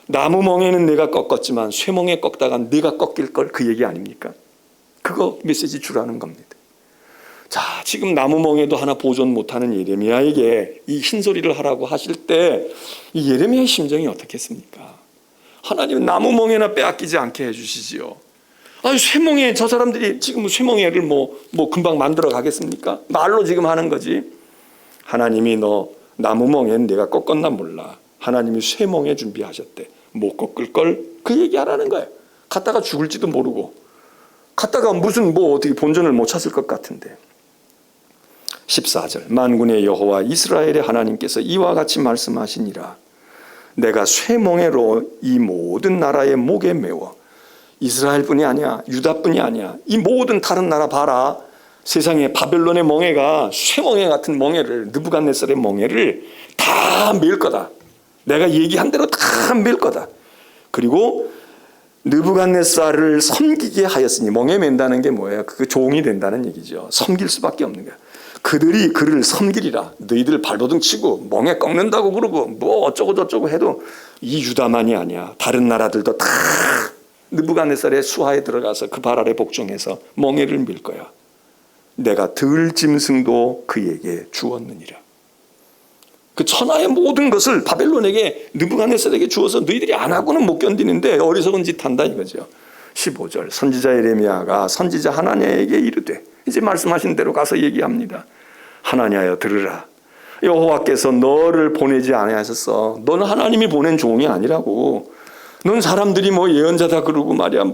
나무 멍에는 내가 꺾었지만 쇠멍에 꺾다가 네가 꺾일 걸. 그 얘기 아닙니까? 그거 메시지 주라는 겁니다. 자, 지금 나무 멍에도 하나 보존 못하는 예레미야에게 이 흰소리를 하라고 하실 때 이 예레미야의 심정이 어떻겠습니까? 하나님은 나무 멍에나 빼앗기지 않게 해주시지요. 쇠멍에 저 사람들이 지금 쇠멍에를 뭐 금방 만들어 가겠습니까? 말로 지금 하는 거지. 하나님이 너 나무 멍에는 내가 꺾었나 몰라. 하나님이 쇠멍에 준비하셨대. 못 꺾을 걸 그 얘기하라는 거예요. 갔다가 죽을지도 모르고 갔다가 무슨 어떻게 본전을 못 찾을 것 같은데. 14절 만군의 여호와 이스라엘의 하나님께서 이와 같이 말씀하시니라. 내가 쇠멍에로 이 모든 나라의 목에 메워. 이스라엘뿐이 아니야. 유다뿐이 아니야. 이 모든 다른 나라 봐라. 세상에 바벨론의 멍에가 쇠멍에 같은 멍에를 느부갓네살의 멍에를 다 밀 거다. 내가 얘기한 대로 다 밀 거다. 그리고 느부갓네살을 섬기게 하였으니 멍에 맨다는 게 뭐예요? 그 종이 된다는 얘기죠. 섬길 수밖에 없는 거야. 그들이 그를 섬기리라. 너희들 발버둥 치고 멍에 꺾는다고 그러고 뭐 어쩌고 저쩌고 해도 이 유다만이 아니야. 다른 나라들도 다 느부갓네살의 수하에 들어가서 그 발 아래 복종해서 멍에를 밀 거야. 내가 들 짐승도 그에게 주었느니라. 그 천하의 모든 것을 바벨론에게 느부갓네살에게 주어서 너희들이 안 하고는 못 견디는데 어리석은 짓 한다 이거죠. 15절 선지자 예레미야가 선지자 하나냐에게 이르되, 이제 말씀하신 대로 가서 얘기합니다. 하나냐여 들으라. 여호와께서 너를 보내지 아니하셨어. 너는 하나님이 보낸 종이 아니라고. 넌 사람들이 뭐 예언자다 그러고 말이야.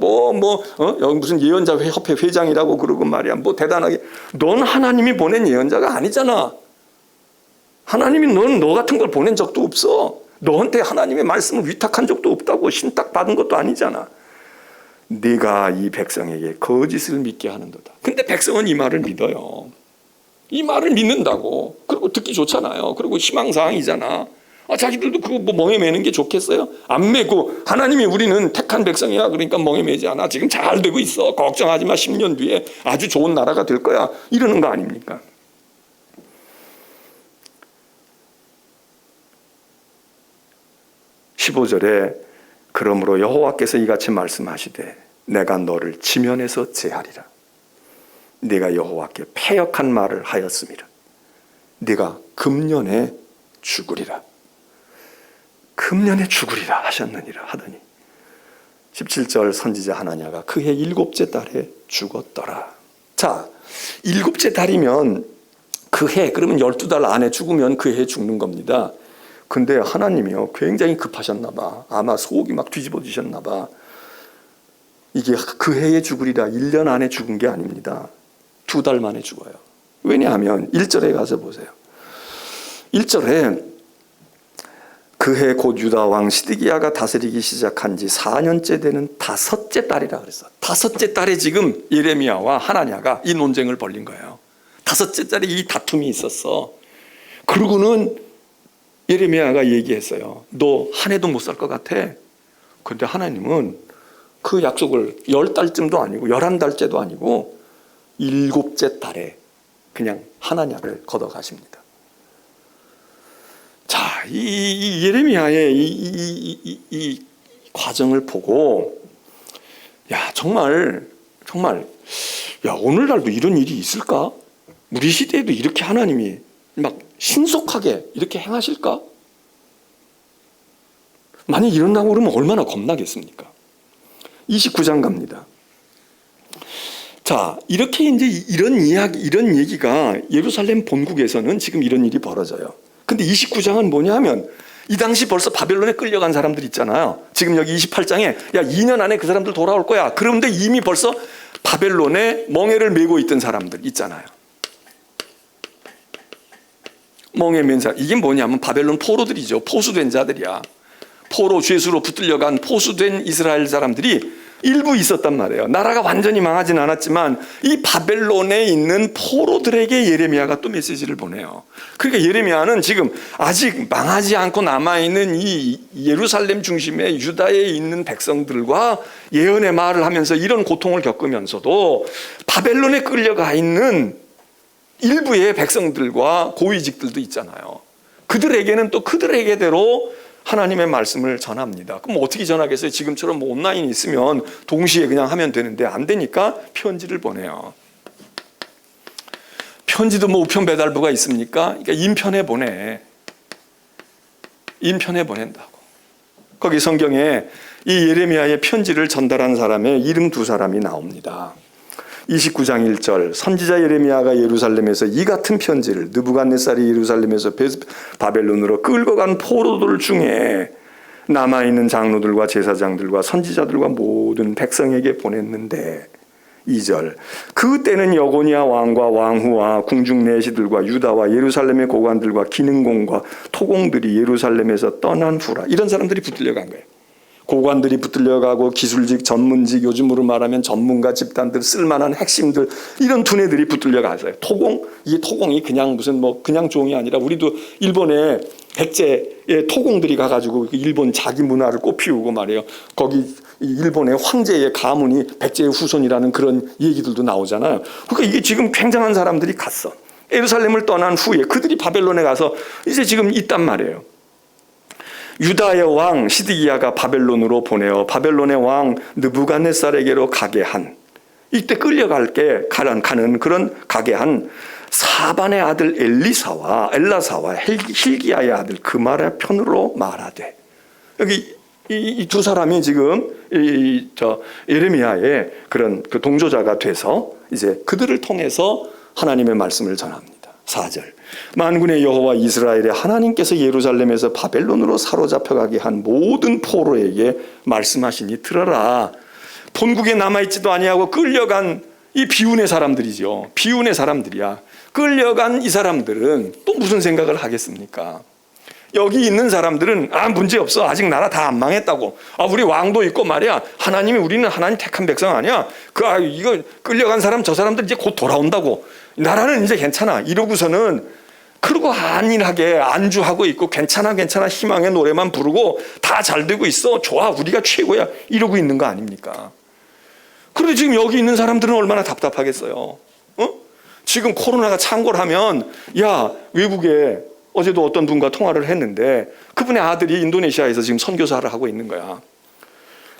여기 무슨 예언자 협회 회장이라고 그러고 말이야. 뭐 대단하게. 넌 하나님이 보낸 예언자가 아니잖아. 하나님이 너 같은 걸 보낸 적도 없어. 너한테 하나님의 말씀을 위탁한 적도 없다고. 신탁 받은 것도 아니잖아. 네가 이 백성에게 거짓을 믿게 하는도다. 근데 백성은 이 말을 믿어요. 이 말을 믿는다고. 그리고 듣기 좋잖아요. 그리고 희망사항이잖아. 자기들도 그거 뭐 멍에 매는 게 좋겠어요? 안 매고 하나님이 우리는 택한 백성이야. 그러니까 멍에 매지 않아. 지금 잘 되고 있어. 걱정하지 마. 10년 뒤에 아주 좋은 나라가 될 거야. 이러는 거 아닙니까? (15절에) 그러므로 여호와께서 이같이 말씀하시되 내가 너를 지면에서 제하리라. 네가 여호와께 패역한 말을 하였음이라. 네가 금년에 죽으리라. 금년에 죽으리라 하셨느니라 하더니 17절 선지자 하나냐가 그해 7째 달에 죽었더라. 자, 7째 달이면 그해, 그러면 12달 안에 죽으면 그해 죽는 겁니다. 근데 하나님이요 굉장히 급하셨나 봐. 아마 속이 막 뒤집어지셨나 봐. 이게 그해에 죽으리라 1년 안에 죽은 게 아닙니다. 2달 만에 죽어요. 왜냐하면 1절에 가서 보세요. 1절에 그해 곧 유다 왕 시드기야가 다스리기 시작한 지 4년째 되는 5째 달이라 그랬어. 5째 달에 지금 예레미야와 하나냐가 이 논쟁을 벌린 거예요. 5째 달에 이 다툼이 있었어. 그러고는 예레미야가 얘기했어요. 너 한 해도 못 살 것 같아. 근데 하나님은 그 약속을 10달쯤도 아니고 11달째도 아니고 7째 달에 그냥 하나냐를 걷어가십니다. 자, 이 예레미야의 이 과정을 보고 야 정말 야 오늘날도 이런 일이 있을까? 우리 시대에도 이렇게 하나님이 막 신속하게 이렇게 행하실까? 만약 이런다고 그러면 얼마나 겁나겠습니까? 29장 갑니다. 자, 이렇게 이제 이런 얘기가 예루살렘 본국에서는 지금 이런 일이 벌어져요. 근데 29장은 뭐냐 하면 이 당시 벌써 바벨론에 끌려간 사람들 있잖아요. 지금 여기 28장에 야 2년 안에 그 사람들 돌아올 거야. 그런데 이미 벌써 바벨론에 멍에를 메고 있던 사람들 있잖아요. 멍에 맨 사람. 이게 뭐냐면 바벨론 포로들이죠. 포수된 자들이야. 포로 죄수로 붙들려간 포수된 이스라엘 사람들이 일부 있었단 말이에요. 나라가 완전히 망하진 않았지만 이 바벨론에 있는 포로들에게 예레미야가 또 메시지를 보내요. 그러니까 예레미야는 지금 아직 망하지 않고 남아있는 이 예루살렘 중심의 유다에 있는 백성들과 예언의 말을 하면서 이런 고통을 겪으면서도 바벨론에 끌려가 있는 일부의 백성들과 고위직들도 있잖아요. 그들에게는 또 그들에게대로 하나님의 말씀을 전합니다. 그럼 어떻게 전하겠어요? 지금처럼 뭐 온라인이 있으면 동시에 그냥 하면 되는데 안 되니까 편지를 보내요. 편지도 뭐 우편 배달부가 있습니까? 그러니까 인편에 보내. 인편에 보낸다고. 거기 성경에 이 예레미야의 편지를 전달한 사람의 이름 2사람이 나옵니다. 29장 1절 선지자 예레미야가 예루살렘에서 이 같은 편지를 느부갓네살이 예루살렘에서 바벨론으로 끌고 간 포로들 중에 남아있는 장로들과 제사장들과 선지자들과 모든 백성에게 보냈는데 2절 그때는 여고니아 왕과 왕후와 궁중 내시들과 유다와 예루살렘의 고관들과 기능공과 토공들이 예루살렘에서 떠난 후라. 이런 사람들이 붙들려간 거예요. 고관들이 붙들려가고 기술직, 전문직, 요즘으로 말하면 전문가 집단들, 쓸만한 핵심들 이런 두뇌들이 붙들려가서요. 토공, 이게 토공이 그냥 무슨 뭐 그냥 종이 아니라 우리도 일본에 백제의 토공들이 가가지고 일본 자기 문화를 꽃피우고 말이에요. 거기 일본의 황제의 가문이 백제의 후손이라는 그런 얘기들도 나오잖아요. 그러니까 이게 지금 굉장한 사람들이 갔어. 예루살렘을 떠난 후에 그들이 바벨론에 가서 이제 지금 있단 말이에요. 유다의 왕 시드기야가 바벨론으로 보내어 바벨론의 왕 느부갓네살에게로 가게 한 이때 끌려갈게 가는 그런 가게 한 사반의 아들 엘라사와 hil기야의 아들 그말의 편으로 말하되. 여기 이 두 사람이 지금 예레미야의 그런 그 동조자가 돼서 이제 그들을 통해서 하나님의 말씀을 전합니다. 4절. 만군의 여호와 이스라엘의 하나님께서 예루살렘에서 바벨론으로 사로잡혀가게 한 모든 포로에게 말씀하시니 들어라. 본국에 남아있지도 아니하고 끌려간 이 비운의 사람들이죠. 비운의 사람들이야. 끌려간 이 사람들은 또 무슨 생각을 하겠습니까? 여기 있는 사람들은 문제없어. 아직 나라 다 안 망했다고. 우리 왕도 있고 말이야. 우리는 하나님 택한 백성 아니야. 이거 끌려간 사람 저 사람들 이제 곧 돌아온다고. 나라는 이제 괜찮아. 이러고서는 그러고 안일하게 안주하고 있고 괜찮아 희망의 노래만 부르고 다 잘 되고 있어. 좋아. 우리가 최고야. 이러고 있는 거 아닙니까? 그런데 지금 여기 있는 사람들은 얼마나 답답하겠어요. 지금 코로나가 창궐 하면 외국에 어제도 어떤 분과 통화를 했는데 그분의 아들이 인도네시아에서 지금 선교사를 하고 있는 거야.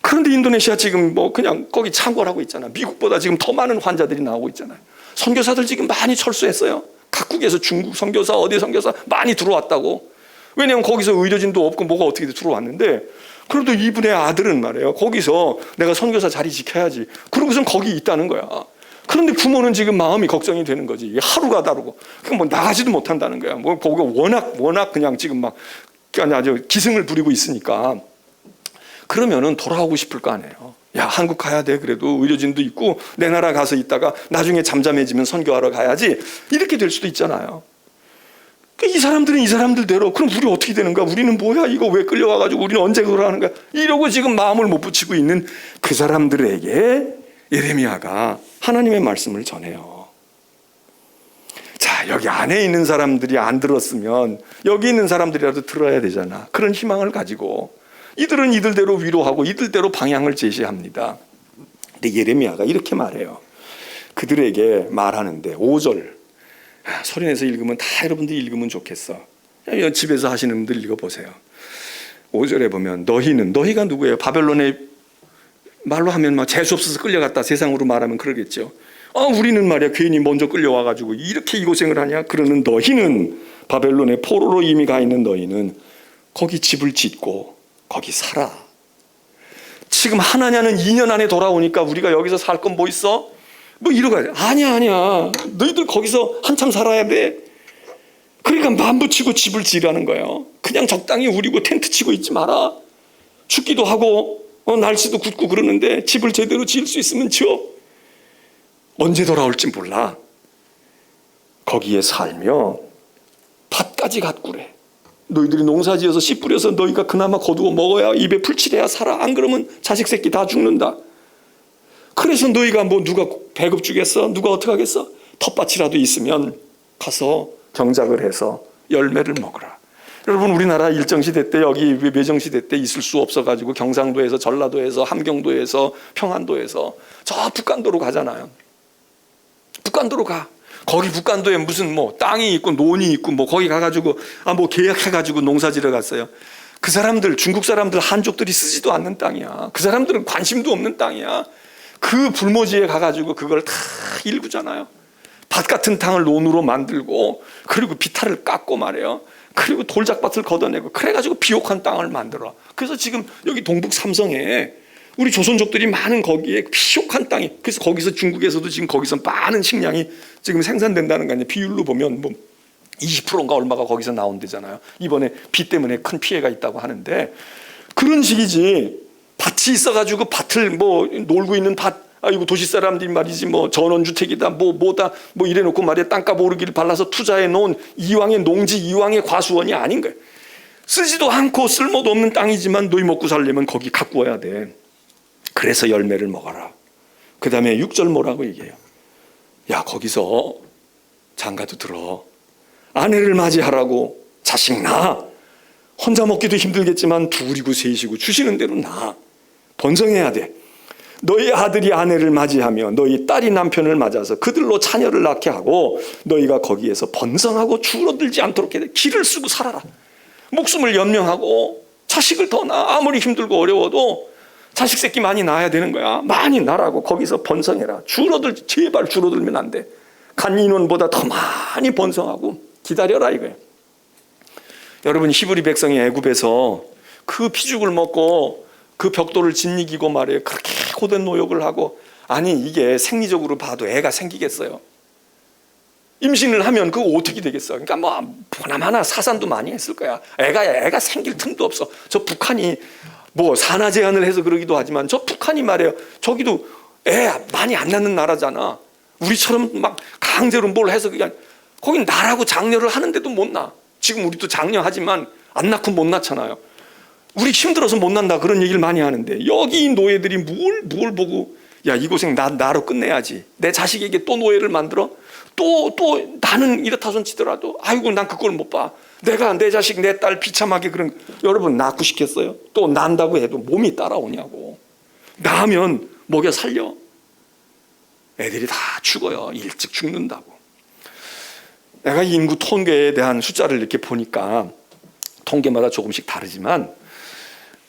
그런데 인도네시아 지금 그냥 거기 창궐하고 있잖아. 미국보다 지금 더 많은 환자들이 나오고 있잖아요. 선교사들 지금 많이 철수했어요. 각국에서 중국 선교사 어디 선교사 많이 들어왔다고. 왜냐하면 거기서 의료진도 없고 뭐가 어떻게 들어왔는데, 그래도 이분의 아들은 말이에요, 거기서 내가 선교사 자리 지켜야지 그러고선 거기 있다는 거야. 그런데 부모는 지금 마음이 걱정이 되는 거지. 하루가 다르고 나가지도 못한다는 거야. 거기가 워낙 그냥 지금 아주 기승을 부리고 있으니까. 그러면은 돌아오고 싶을 거 아니에요. 한국 가야 돼. 그래도 의료진도 있고 내 나라 가서 있다가 나중에 잠잠해지면 선교하러 가야지. 이렇게 될 수도 있잖아요. 이 사람들은 이 사람들대로 그럼 우리 어떻게 되는 거야? 우리는 뭐야? 이거 왜 끌려와가지고 우리는 언제 돌아가는 거야? 이러고 지금 마음을 못 붙이고 있는 그 사람들에게 예레미야가 하나님의 말씀을 전해요. 자, 여기 안에 있는 사람들이 안 들었으면 여기 있는 사람들이라도 들어야 되잖아. 그런 희망을 가지고 이들은 이들대로 위로하고 이들대로 방향을 제시합니다. 근데 예레미야가 이렇게 말해요. 그들에게 말하는데 5절 소리내서 읽으면 다 여러분들이 읽으면 좋겠어. 집에서 하시는 분들 읽어보세요. 5절에 보면 너희가 누구예요? 바벨론의 말로 하면 재수 없어서 끌려갔다. 세상으로 말하면 그러겠죠. 우리는 말이야 괜히 먼저 끌려와가지고 이렇게 이 고생을 하냐? 그러는 너희는 바벨론의 포로로 이미 가 있는 너희는 거기 집을 짓고 거기 살아. 지금 하나냐는 2년 안에 돌아오니까 우리가 여기서 살 건 뭐 있어? 이러고 아니야. 너희들 거기서 한참 살아야 돼. 그러니까 맘 붙이고 집을 지으라는 거예요. 그냥 적당히 우리고 텐트 치고 있지 마라. 춥기도 하고 날씨도 굳고 그러는데 집을 제대로 지을 수 있으면 지어. 언제 돌아올지 몰라. 거기에 살며 밭까지 가꾸래. 너희들이 농사지어서 씨 뿌려서 너희가 그나마 거두어 먹어야 입에 풀칠해야 살아. 안 그러면 자식 새끼 다 죽는다. 그래서 너희가 누가 배급 주겠어? 누가 어떻게 하겠어? 텃밭이라도 있으면 가서 경작을 해서 열매를 먹으라. 여러분, 우리나라 일정시대 때 여기 매정시대 때 있을 수 없어가지고 경상도에서 전라도에서 함경도에서 평안도에서 저 북간도로 가잖아요. 북간도로 가. 거기 북간도에 무슨 땅이 있고 논이 있고 거기 가가지고 계약해가지고 농사지러 갔어요. 그 사람들, 중국 사람들, 한족들이 쓰지도 않는 땅이야. 그 사람들은 관심도 없는 땅이야. 그 불모지에 가가지고 그걸 다 일구잖아요. 밭 같은 땅을 논으로 만들고 그리고 비탈을 깎고 말이에요. 그리고 돌작밭을 걷어내고 그래가지고 비옥한 땅을 만들어. 그래서 지금 여기 동북 삼성에 우리 조선족들이 많은 거기에 비옥한 땅이, 그래서 거기서 중국에서도 지금 거기서 많은 식량이 지금 생산된다는 거 아니에요. 비율로 보면 20%인가 얼마가 거기서 나온대잖아요. 이번에 비 때문에 큰 피해가 있다고 하는데 그런 식이지. 밭이 있어가지고 밭을 놀고 있는 밭, 이거 도시 사람들이 말이지 전원주택이다 뭐다 이래놓고 말이야 땅값 오르기를 발라서 투자해 놓은 이왕의 농지, 이왕의 과수원이 아닌 거예요. 쓰지도 않고 쓸모도 없는 땅이지만 너희 먹고 살려면 거기 가꾸어야 돼. 그래서 열매를 먹어라. 그 다음에 6절 뭐라고 얘기해요? 거기서 장가도 들어. 아내를 맞이하라고. 자식 낳아. 혼자 먹기도 힘들겠지만 둘이고 셋이고 주시는 대로 낳아. 번성해야 돼. 너희 아들이 아내를 맞이하며 너희 딸이 남편을 맞아서 그들로 자녀를 낳게 하고 너희가 거기에서 번성하고 줄어들지 않도록 해야 돼. 기를 쓰고 살아라. 목숨을 연명하고 자식을 더 낳아. 아무리 힘들고 어려워도 자식 새끼 많이 낳아야 되는 거야. 많이 낳으라고 거기서 번성해라. 제발 줄어들면 안 돼. 간 인원보다 더 많이 번성하고 기다려라 이거예요. 여러분, 히브리 백성이 애굽에서 그 피죽을 먹고 그 벽돌을 짓이기고 말이에요. 그렇게 고된 노역을 하고, 아니 이게 생리적으로 봐도 애가 생기겠어요? 임신을 하면 그거 어떻게 되겠어? 그러니까 뭐 보나마나 사산도 많이 했을 거야. 애가 생길 틈도 없어. 저 북한이 뭐 산하 제한을 해서 그러기도 하지만 저 북한이 말이에요. 저기도 애 많이 안 낳는 나라잖아. 우리처럼 막 강제로 뭘 해서 그냥 거긴 나라고 장려를 하는데도 못 낳아. 지금 우리도 장려하지만 안 낳고 못 낳잖아요. 우리 힘들어서 못 낳는다 그런 얘기를 많이 하는데, 여기 이 노예들이 뭘 보고 야 이 고생 나로 끝내야지. 내 자식에게 또 노예를 만들어? 또 나는 이렇다 손 치더라도 아이고 난 그걸 못 봐. 내가 내 자식 내 딸 비참하게 그런. 여러분, 낳고 싶겠어요? 또 난다고 해도 몸이 따라오냐고. 낳으면 먹여 살려? 애들이 다 죽어요. 일찍 죽는다고. 내가 인구 통계에 대한 숫자를 이렇게 보니까 통계마다 조금씩 다르지만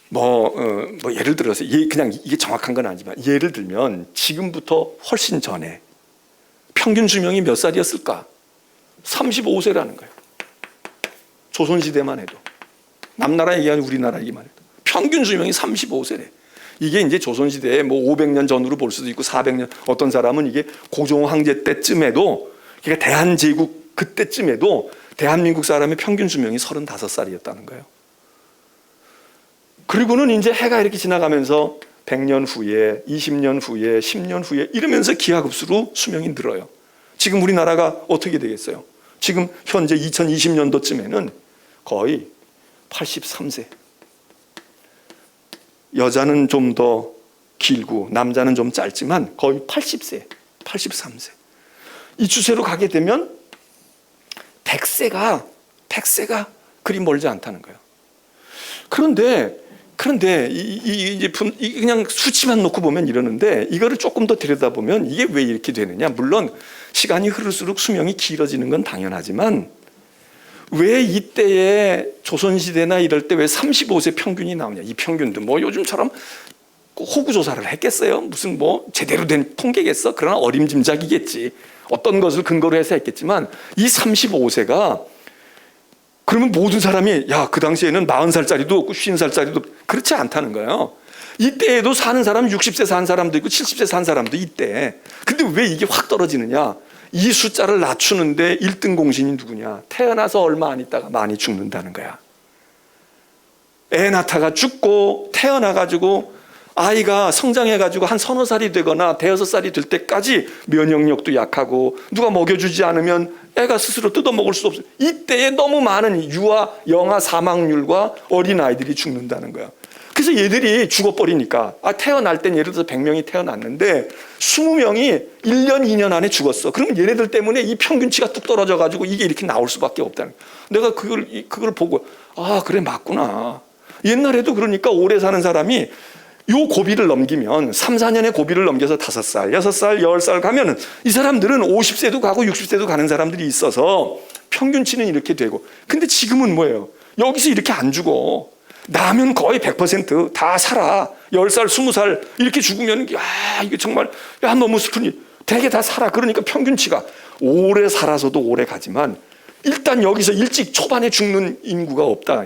뭐 예를 들어서 그냥 이게 정확한 건 아니지만 예를 들면 지금부터 훨씬 전에 평균 수명이 몇 살이었을까? 35세라는 거예요. 조선시대만 해도. 남나라 얘기 아니고 우리나라 얘기만 해도. 평균 수명이 35세래. 이게 이제 조선시대에 뭐 500년 전으로 볼 수도 있고 400년, 어떤 사람은 이게 고종 황제 때쯤에도, 그러니까 대한제국 그때쯤에도 대한민국 사람의 평균 수명이 35살이었다는 거예요. 그리고는 이제 해가 이렇게 지나가면서 100년 후에, 20년 후에, 10년 후에 이러면서 기하급수로 수명이 늘어요. 지금 우리나라가 어떻게 되겠어요? 지금 현재 2020년도쯤에는 거의 83세. 여자는 좀 더 길고 남자는 좀 짧지만 거의 80세, 83세. 이 추세로 가게 되면 100세가 그리 멀지 않다는 거예요. 그런데 이제 그냥 수치만 놓고 보면 이러는데, 이거를 조금 더 들여다보면 이게 왜 이렇게 되느냐. 물론 시간이 흐를수록 수명이 길어지는 건 당연하지만 왜 이때에 조선시대나 이럴 때 왜 35세 평균이 나오냐. 이 평균도 뭐 요즘처럼 호구조사를 했겠어요? 무슨 뭐 제대로 된 통계겠어? 그러나 어림짐작이겠지. 어떤 것을 근거로 해서 했겠지만 이 35세가 그러면 모든 사람이 야, 그 당시에는 40살짜리도 없고 50살짜리도 그렇지 않다는 거예요. 이때에도 사는 사람 60세 산 사람도 있고 70세 산 사람도 있대. 근데 왜 이게 확 떨어지느냐? 이 숫자를 낮추는데 1등 공신이 누구냐? 태어나서 얼마 안 있다가 많이 죽는다는 거야. 애 낳다가 죽고 태어나가지고 아이가 성장해가지고 한 서너 살이 되거나 대여섯 살이 될 때까지 면역력도 약하고 누가 먹여주지 않으면 애가 스스로 뜯어먹을 수 없어요. 이때에 너무 많은 유아, 영아 사망률과 어린아이들이 죽는다는 거야. 그래서 얘들이 죽어버리니까 태어날 땐 예를 들어서 100명이 태어났는데 20명이 1년, 2년 안에 죽었어. 그러면 얘네들 때문에 이 평균치가 뚝 떨어져가지고 이게 이렇게 나올 수밖에 없다는 거야. 내가 그걸 보고 그래 맞구나. 옛날에도 그러니까 오래 사는 사람이 요 고비를 넘기면 3, 4년의 고비를 넘겨서 5살, 6살, 10살 가면은 이 사람들은 50세도 가고 60세도 가는 사람들이 있어서 평균치는 이렇게 되고. 근데 지금은 뭐예요? 여기서 이렇게 안 죽어. 나면 거의 100%다 살아. 10살, 20살 이렇게 죽으면 이게 정말 너무 슬픈 일. 되게 다 살아. 그러니까 평균치가 오래 살아서도 오래 가지만 일단 여기서 일찍 초반에 죽는 인구가 없다.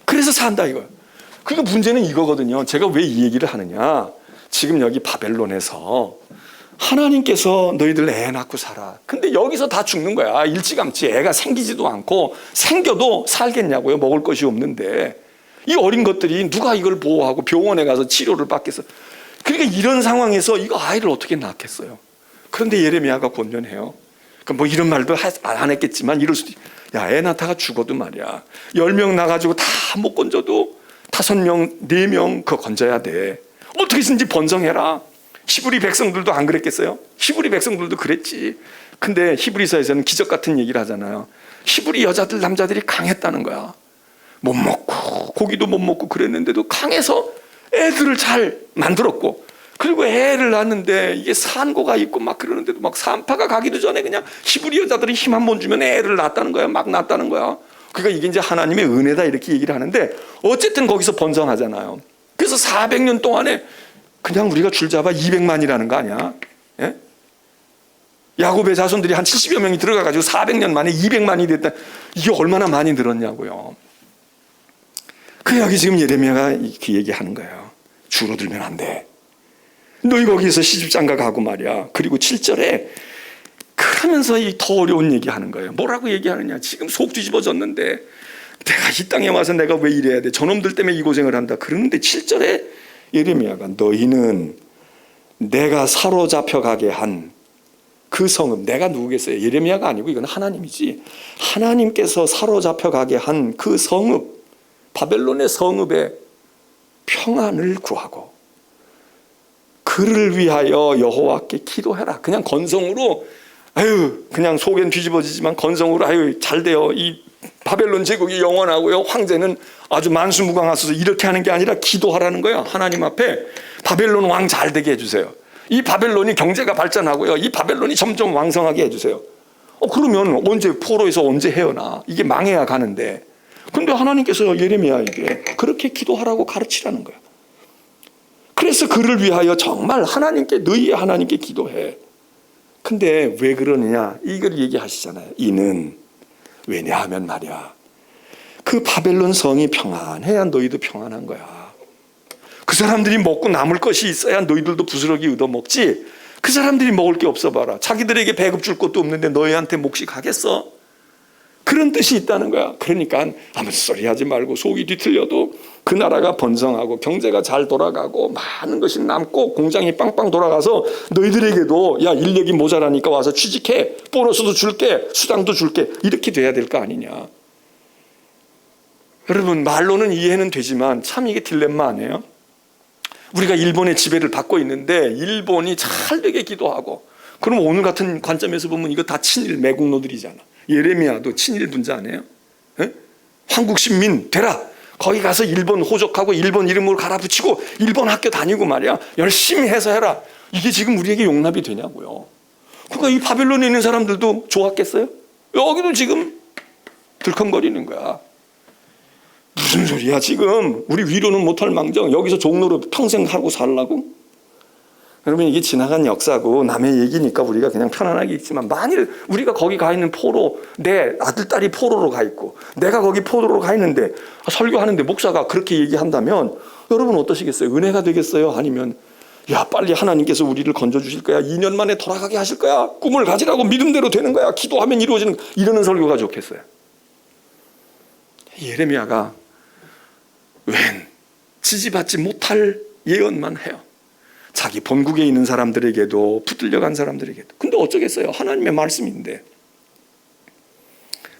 그래서 산다 이거예요. 그러니까 문제는 이거거든요. 제가 왜 이 얘기를 하느냐. 지금 여기 바벨론에서 하나님께서 너희들 애 낳고 살아. 근데 여기서 다 죽는 거야. 일찌감치 애가 생기지도 않고 생겨도 살겠냐고요. 먹을 것이 없는데. 이 어린 것들이 누가 이걸 보호하고 병원에 가서 치료를 받겠어. 그러니까 이런 상황에서 이거 아이를 어떻게 낳겠어요. 그런데 예레미야가 권면해요. 그러니까 뭐 이런 말도 안 했겠지만 이럴 수도 있어요. 야, 애 낳다가 죽어도 말이야. 10명 나가지고 다 못 건져도 5명, 4명 그거 건져야 돼. 어떻게든지 번성해라. 히브리 백성들도 안 그랬겠어요? 히브리 백성들도 그랬지. 근데 히브리서에서는 기적 같은 얘기를 하잖아요. 히브리 여자들, 남자들이 강했다는 거야. 못 먹고 고기도 못 먹고 그랬는데도 강해서 애들을 잘 만들었고, 그리고 애를 낳는데 이게 산고가 있고 막 그러는데도 막 산파가 가기도 전에 그냥 히브리 여자들이 힘 한 번 주면 애를 낳았다는 거야. 막 낳았다는 거야. 그러니까 이게 이제 하나님의 은혜다 이렇게 얘기를 하는데 어쨌든 거기서 번성하잖아요. 그래서 400년 동안에 그냥 우리가 줄잡아 200만이라는 거 아니야? 예? 야곱의 자손들이 한 70여 명이 들어가가지고 400년 만에 200만이 됐다. 이게 얼마나 많이 늘었냐고요. 그 여기 지금 예레미야가 그 얘기하는 거예요. 줄어들면 안 돼. 너희 거기서 시집장가 가고 말이야. 그리고 7절에 그러면서 이 더 어려운 얘기하는 거예요. 뭐라고 얘기하느냐. 지금 속 뒤집어졌는데 내가 이 땅에 와서 내가 왜 이래야 돼. 저놈들 때문에 이 고생을 한다. 그러는데 7절에 예레미야가 너희는 내가 사로잡혀 가게 한 그 성읍, 내가 누구겠어요? 예레미야가 아니고 이건 하나님이지. 하나님께서 사로잡혀 가게 한 그 성읍, 바벨론의 성읍에 평안을 구하고 그를 위하여 여호와께 기도해라. 그냥 건성으로 그냥 속엔 뒤집어지지만 건성으로 잘 돼요. 이 바벨론 제국이 영원하고요. 황제는 아주 만수무강하소서 이렇게 하는 게 아니라 기도하라는 거야. 하나님 앞에 바벨론 왕 잘 되게 해주세요. 이 바벨론이 경제가 발전하고요. 이 바벨론이 점점 왕성하게 해주세요. 그러면 언제 포로에서 언제 헤어나? 이게 망해야 가는데. 근데 하나님께서 예레미야에게 그렇게 기도하라고 가르치라는 거야. 그래서 그를 위하여 정말 하나님께 너희의 하나님께 기도해. 근데 왜 그러느냐? 이걸 얘기하시잖아요. 이는 왜냐하면 말이야. 그 바벨론 성이 평안해야 너희도 평안한 거야. 그 사람들이 먹고 남을 것이 있어야 너희들도 부스러기 얻어먹지. 그 사람들이 먹을 게 없어 봐라. 자기들에게 배급 줄 것도 없는데 너희한테 몫이 가겠어? 그런 뜻이 있다는 거야. 그러니까 아무 소리 하지 말고 속이 뒤틀려도 그 나라가 번성하고 경제가 잘 돌아가고 많은 것이 남고 공장이 빵빵 돌아가서 너희들에게도 야 인력이 모자라니까 와서 취직해. 보너스도 줄게. 수당도 줄게. 이렇게 돼야 될 거 아니냐. 여러분 말로는 이해는 되지만 참 이게 딜레마 아니에요? 우리가 일본의 지배를 받고 있는데 일본이 잘 되게 기도하고 그럼 오늘 같은 관점에서 보면 이거 다 친일 매국노들이잖아. 예레미야도 친일 분자 아니에요? 에? 한국 신민 되라. 거기 가서 일본 호적하고 일본 이름으로 갈아붙이고 일본 학교 다니고 말이야. 열심히 해서 해라. 이게 지금 우리에게 용납이 되냐고요. 그러니까 이 바벨론에 있는 사람들도 좋았겠어요? 여기도 지금 들컹거리는 거야. 무슨 소리야 지금. 우리 위로는 못할 망정 여기서 종로로 평생 하고 살라고? 여러분 이게 지나간 역사고 남의 얘기니까 우리가 그냥 편안하게 있지만 만일 우리가 거기 가 있는 포로 내 아들 딸이 포로로 가 있고 내가 거기 포로로 가 있는데 설교하는데 목사가 그렇게 얘기한다면 여러분 어떠시겠어요? 은혜가 되겠어요? 아니면 야 빨리 하나님께서 우리를 건져주실 거야. 2년 만에 돌아가게 하실 거야. 꿈을 가지라고 믿음대로 되는 거야. 기도하면 이루어지는 거야. 이러는 설교가 좋겠어요? 예레미야가 웬 지지받지 못할 예언만 해요. 자기 본국에 있는 사람들에게도 붙들려간 사람들에게도. 근데 어쩌겠어요. 하나님의 말씀인데.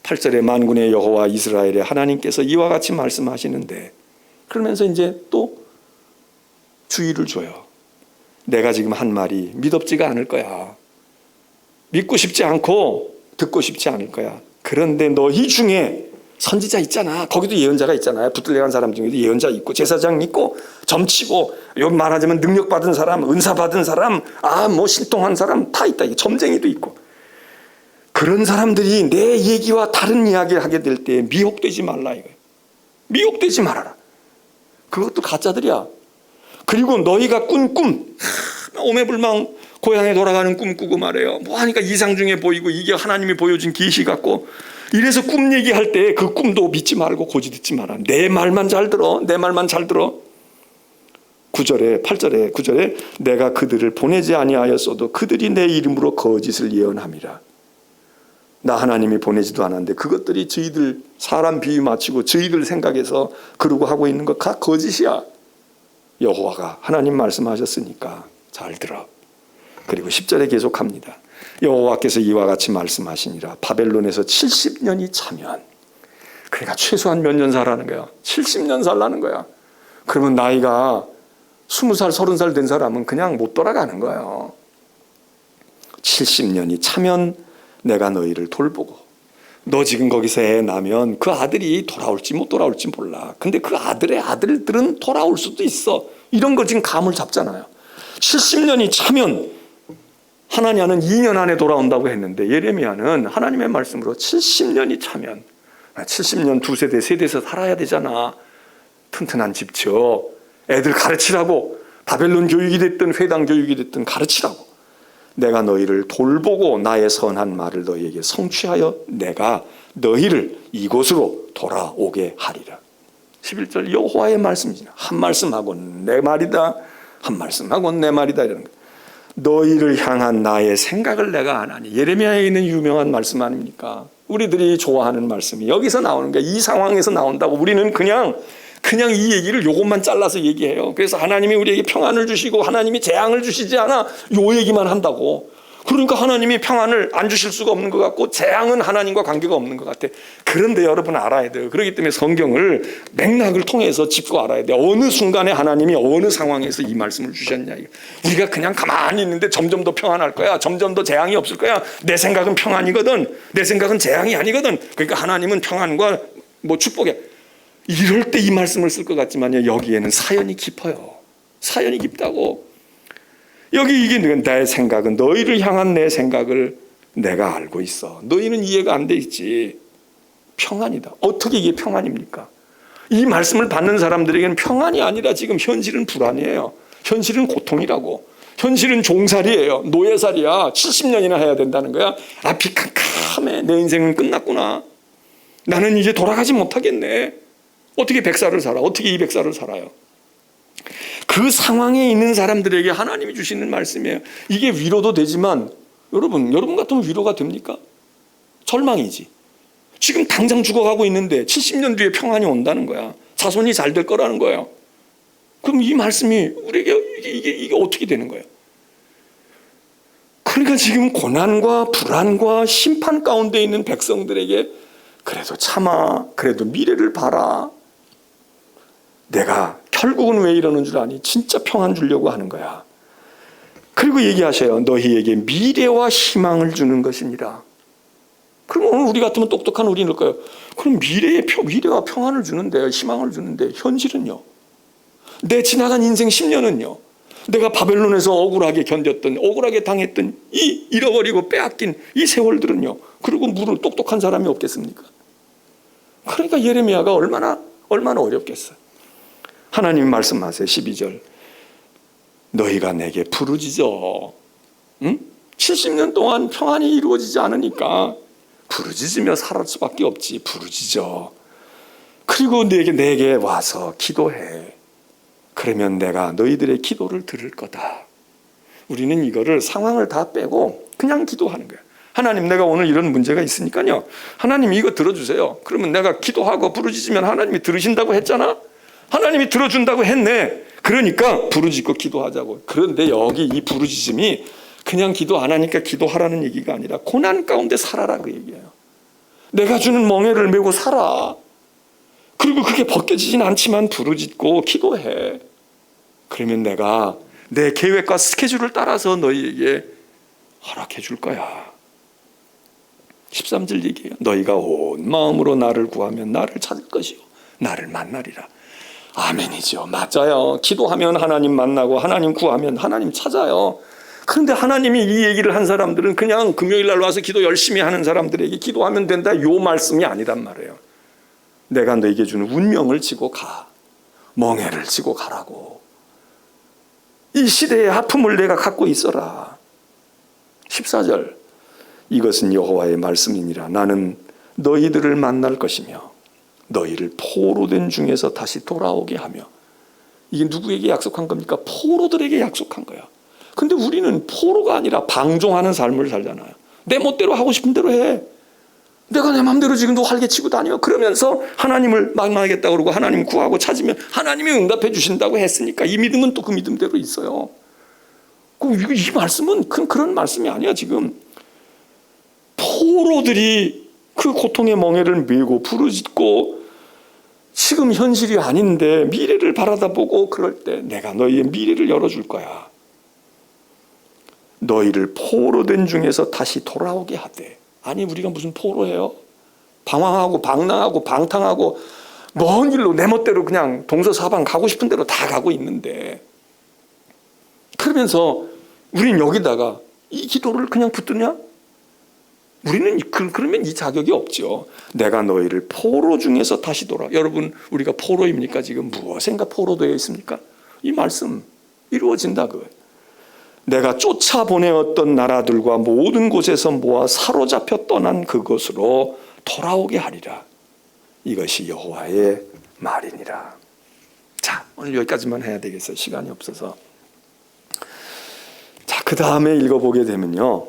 8절에 만군의 여호와 이스라엘의 하나님께서 이와 같이 말씀하시는데 그러면서 이제 또 주의를 줘요. 내가 지금 한 말이 믿업지가 않을 거야. 믿고 싶지 않고 듣고 싶지 않을 거야. 그런데 너희 중에 선지자 있잖아. 거기도 예언자가 있잖아요. 붙들려간 사람 중에도 예언자 있고 제사장 있고 점치고 여기 말하자면 능력 받은 사람, 은사 받은 사람, 신통한 사람 다 있다. 점쟁이도 있고. 그런 사람들이 내 얘기와 다른 이야기를 하게 될 때 미혹되지 말라 이거예요. 미혹되지 말아라. 그것도 가짜들이야. 그리고 너희가 꾼 꿈, 오매불망 고향에 돌아가는 꿈 꾸고 말해요. 뭐 하니까 이상 중에 보이고 이게 하나님이 보여준 계시 같고 이래서 꿈 얘기할 때 그 꿈도 믿지 말고 고지 듣지 마라. 내 말만 잘 들어. 내 말만 잘 들어. 8절에 내가 그들을 보내지 아니하였어도 그들이 내 이름으로 거짓을 예언함이라. 나 하나님이 보내지도 않았는데 그것들이 저희들 사람 비유 맞추고 저희들 생각해서 그러고 하고 있는 거 다 거짓이야. 여호와가 하나님 말씀하셨으니까 잘 들어. 그리고 10절에 계속합니다. 여호와께서 이와 같이 말씀하시니라. 바벨론에서 70년이 차면 그러니까 최소한 몇 년 살라는 거야. 70년 살라는 거야. 그러면 나이가 20살 30살 된 사람은 그냥 못 돌아가는 거예요. 70년이 차면 내가 너희를 돌보고 너 지금 거기서 애 낳으면 그 아들이 돌아올지 못 돌아올지 몰라. 근데 그 아들의 아들들은 돌아올 수도 있어. 이런 거 지금 감을 잡잖아요. 70년이 차면 하나냐는 2년 안에 돌아온다고 했는데 예레미야는 하나님의 말씀으로 70년이 차면 70년 2세대 3대에서 살아야 되잖아. 튼튼한 집 지어 애들 가르치라고. 바벨론 교육이 됐든 회당 교육이 됐든 가르치라고. 내가 너희를 돌보고 나의 선한 말을 너희에게 성취하여 내가 너희를 이곳으로 돌아오게 하리라. 11절 여호와의 말씀이지. 한 말씀하고 내 말이다. 한 말씀하고 내 말이다. 이러는 거예요. 너희를 향한 나의 생각을 내가 아나니. 예레미야에 있는 유명한 말씀 아닙니까? 우리들이 좋아하는 말씀이 여기서 나오는 거야. 이 상황에서 나온다고. 우리는 그냥 이 얘기를 요것만 잘라서 얘기해요. 그래서 하나님이 우리에게 평안을 주시고 하나님이 재앙을 주시지 않아 요 얘기만 한다고. 그러니까 하나님이 평안을 안 주실 수가 없는 것 같고 재앙은 하나님과 관계가 없는 것 같아. 그런데 여러분 알아야 돼요. 그렇기 때문에 성경을 맥락을 통해서 짚고 알아야 돼요. 어느 순간에 하나님이 어느 상황에서 이 말씀을 주셨냐. 우리가 그냥 가만히 있는데 점점 더 평안할 거야. 점점 더 재앙이 없을 거야. 내 생각은 평안이거든. 내 생각은 재앙이 아니거든. 그러니까 하나님은 평안과 축복이야. 이럴 때 이 말씀을 쓸 것 같지만요, 여기에는 사연이 깊어요. 사연이 깊다고. 여기 이게 나의 생각은 너희를 향한 내 생각을 내가 알고 있어. 너희는 이해가 안 돼 있지. 평안이다. 어떻게 이게 평안입니까? 이 말씀을 받는 사람들에게는 평안이 아니라 지금 현실은 불안이에요. 현실은 고통이라고. 현실은 종살이에요. 노예살이야. 70년이나 해야 된다는 거야. 앞이 캄캄해. 내 인생은 끝났구나. 나는 이제 돌아가지 못하겠네. 어떻게 100살을 살아? 어떻게 200살을 살아요? 그 상황에 있는 사람들에게 하나님이 주시는 말씀이에요. 이게 위로도 되지만 여러분 같으면 위로가 됩니까? 절망이지. 지금 당장 죽어가고 있는데 70년 뒤에 평안이 온다는 거야. 자손이 잘 될 거라는 거예요. 그럼 이 말씀이 우리에게 이게 어떻게 되는 거예요? 그러니까 지금 고난과 불안과 심판 가운데 있는 백성들에게 그래도 참아, 그래도 미래를 봐라. 내가 결국은 왜 이러는 줄 아니? 진짜 평안 주려고 하는 거야. 그리고 얘기하셔요. 너희에게 미래와 희망을 주는 것이니라. 그럼 오늘 우리 같으면 똑똑한 우리는 거예요. 그럼 미래와 평안을 주는데, 희망을 주는데 현실은요? 내 지나간 인생 10년은요? 내가 바벨론에서 억울하게 견뎠던, 억울하게 당했던 이 잃어버리고 빼앗긴 이 세월들은요? 그리고 물을 똑똑한 사람이 없겠습니까? 그러니까 예레미야가 얼마나 어렵겠어요. 하나님 말씀하세요. 12절. 너희가 내게 부르짖어. 70년 동안 평안이 이루어지지 않으니까 부르짖으며 살할 수밖에 없지. 부르짖어. 그리고 내게 와서 기도해. 그러면 내가 너희들의 기도를 들을 거다. 우리는 이거를 상황을 다 빼고 그냥 기도하는 거야. 하나님, 내가 오늘 이런 문제가 있으니까요, 하나님 이거 들어주세요. 그러면 내가 기도하고 부르짖으면 하나님이 들으신다고 했잖아. 하나님이 들어준다고 했네. 그러니까 부르짖고 기도하자고. 그런데 여기 이 부르짖음이 그냥 기도 안 하니까 기도하라는 얘기가 아니라 고난 가운데 살아라 그 얘기예요. 내가 주는 멍에를 메고 살아. 그리고 그게 벗겨지진 않지만 부르짖고 기도해. 그러면 내가 내 계획과 스케줄을 따라서 너희에게 허락해 줄 거야. 13절 얘기해요. 너희가 온 마음으로 나를 구하면 나를 찾을 것이요 나를 만나리라. 아멘이죠. 맞아요. 기도하면 하나님 만나고 하나님 구하면 하나님 찾아요. 그런데 하나님이 이 얘기를 한 사람들은 그냥 금요일 날 와서 기도 열심히 하는 사람들에게 기도하면 된다 요 말씀이 아니란 말이에요. 내가 너에게 주는 운명을 지고 가. 멍에를 지고 가라고. 이 시대의 아픔을 내가 갖고 있어라. 14절. 이것은 여호와의 말씀이니라. 나는 너희들을 만날 것이며 너희를 포로된 중에서 다시 돌아오게 하며. 이게 누구에게 약속한 겁니까? 포로들에게 약속한 거야. 근데 우리는 포로가 아니라 방종하는 삶을 살잖아요. 내 멋대로 하고 싶은 대로 해. 내가 내 마음대로 지금도 활개치고 다녀. 그러면서 하나님을 만나겠다고 그러고 하나님 구하고 찾으면 하나님이 응답해 주신다고 했으니까 이 믿음은 또 그 믿음대로 있어요. 이 말씀은 그런 말씀이 아니야. 지금 포로들이 그 고통의 멍에를 메고 부르짖고 지금 현실이 아닌데 미래를 바라다보고 그럴 때 내가 너희의 미래를 열어줄 거야. 너희를 포로된 중에서 다시 돌아오게 하되. 아니 우리가 무슨 포로예요? 방황하고 방랑하고 방탕하고 먼 길로 내 멋대로 그냥 동서사방 가고 싶은 대로 다 가고 있는데, 그러면서 우린 여기다가 이 기도를 그냥 붙드냐? 우리는 그러면 이 자격이 없죠. 내가 너희를 포로 중에서 다시 여러분 우리가 포로입니까? 지금 무엇인가 포로되어 있습니까? 이 말씀 이루어진다 그거예요. 내가 쫓아보내었던 나라들과 모든 곳에서 모아 사로잡혀 떠난 그곳으로 돌아오게 하리라. 이것이 여호와의 말이니라. 자, 오늘 여기까지만 해야 되겠어요. 시간이 없어서. 자, 그 다음에 읽어보게 되면요,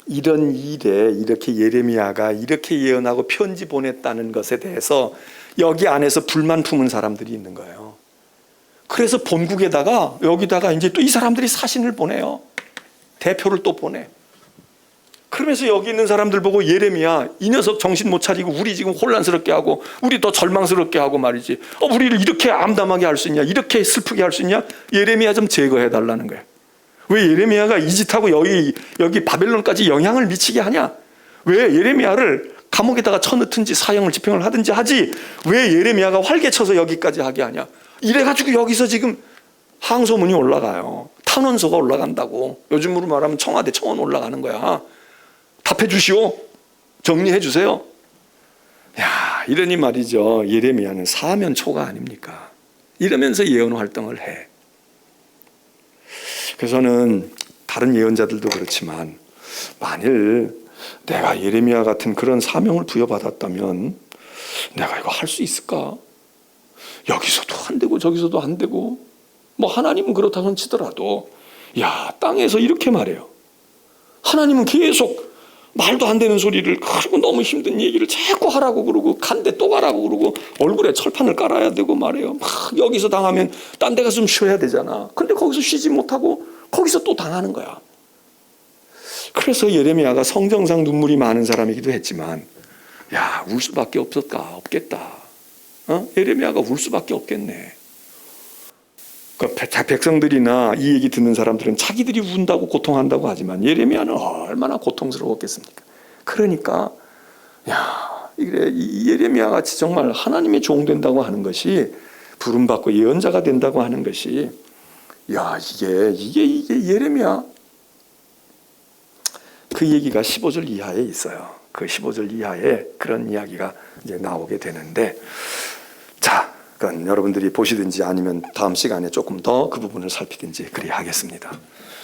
이런 일에 이렇게 예레미야가 이렇게 예언하고 편지 보냈다는 것에 대해서 여기 안에서 불만 품은 사람들이 있는 거예요. 그래서 본국에다가 여기다가 이제 또 이 사람들이 사신을 보내요. 대표를 또 보내. 그러면서 여기 있는 사람들 보고 예레미야, 이 녀석 정신 못 차리고 우리 지금 혼란스럽게 하고 우리 더 절망스럽게 하고 말이지. 우리를 이렇게 암담하게 할 수 있냐, 이렇게 슬프게 할 수 있냐? 예레미야 좀 제거해 달라는 거예요. 왜 예레미야가 이 짓하고 여기 바벨론까지 영향을 미치게 하냐? 왜 예레미야를 감옥에다가 쳐넣든지 사형을 집행을 하든지 하지, 왜 예레미야가 활개쳐서 여기까지 하게 하냐? 이래가지고 여기서 지금 항소문이 올라가요. 탄원서가 올라간다고. 요즘으로 말하면 청와대 청원 올라가는 거야. 답해 주시오. 정리해 주세요. 야, 이러니 말이죠, 예레미야는 사면초가 아닙니까? 이러면서 예언 활동을 해. 그래서 저는 다른 예언자들도 그렇지만 만일 내가 예레미야 같은 그런 사명을 부여받았다면 내가 이거 할 수 있을까? 여기서도 안 되고 저기서도 안 되고, 뭐 하나님은 그렇다고 치더라도, 야, 땅에서 이렇게 말해요. 하나님은 계속 말도 안 되는 소리를, 그리고 너무 힘든 얘기를 자꾸 하라고 그러고, 간데 또 가라고 그러고, 얼굴에 철판을 깔아야 되고 말해요. 막 여기서 당하면 딴 데 가서 좀 쉬어야 되잖아. 근데 거기서 쉬지 못하고 거기서 또 당하는 거야. 그래서 예레미야가 성정상 눈물이 많은 사람이기도 했지만, 야, 울 수밖에 없겠다. 예레미야가 울 수밖에 없겠네. 그러니까 백성들이나 이 얘기 듣는 사람들은 자기들이 운다고 고통한다고 하지만 예레미야는 얼마나 고통스러웠겠습니까? 그러니까 이 예레미야 같이 정말 하나님의 종 된다고 하는 것이, 부름받고 예언자가 된다고 하는 것이, 이게 예레미야. 그 얘기가 15절 이하에 있어요. 그 15절 이하에 그런 이야기가 이제 나오게 되는데, 자, 그건 여러분들이 보시든지 아니면 다음 시간에 조금 더 그 부분을 살피든지 그리 하겠습니다.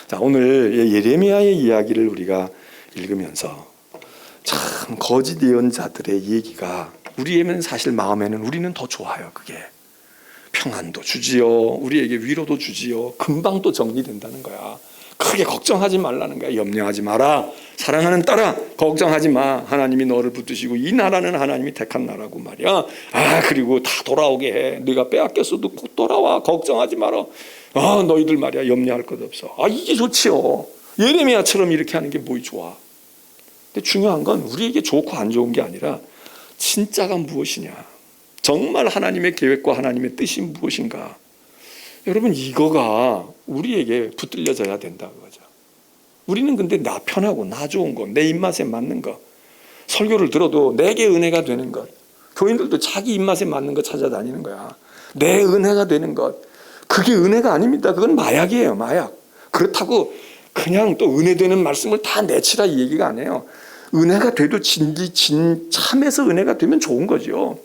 자, 오늘 예레미야의 이야기를 우리가 읽으면서 참 거짓 예언자들의 얘기가 우리에는 사실 마음에는 우리는 더 좋아요. 그게 평안도 주지요, 우리에게 위로도 주지요, 금방 또 정리된다는 거야. 크게 걱정하지 말라는 거야. 염려하지 마라. 사랑하는 딸아, 걱정하지 마. 하나님이 너를 붙드시고 이 나라는 하나님이 택한 나라고 말이야. 그리고 다 돌아오게 해. 네가 빼앗겼어도 곧 돌아와. 걱정하지 마라. 너희들 말이야, 염려할 것 없어. 이게 좋지요. 예레미야처럼 이렇게 하는 게 뭐이 좋아. 근데 중요한 건 우리에게 좋고 안 좋은 게 아니라 진짜가 무엇이냐, 정말 하나님의 계획과 하나님의 뜻이 무엇인가. 여러분, 이거가 우리에게 붙들려져야 된다 그거죠. 우리는 근데 나 편하고 나 좋은 거, 내 입맛에 맞는 거, 설교를 들어도 내게 은혜가 되는 것, 교인들도 자기 입맛에 맞는 거 찾아다니는 거야. 내 은혜가 되는 것, 그게 은혜가 아닙니다. 그건 마약이에요, 마약. 그렇다고 그냥 또 은혜 되는 말씀을 다 내치라 이 얘기가 아니에요. 은혜가 돼도 참에서 은혜가 되면 좋은 거죠.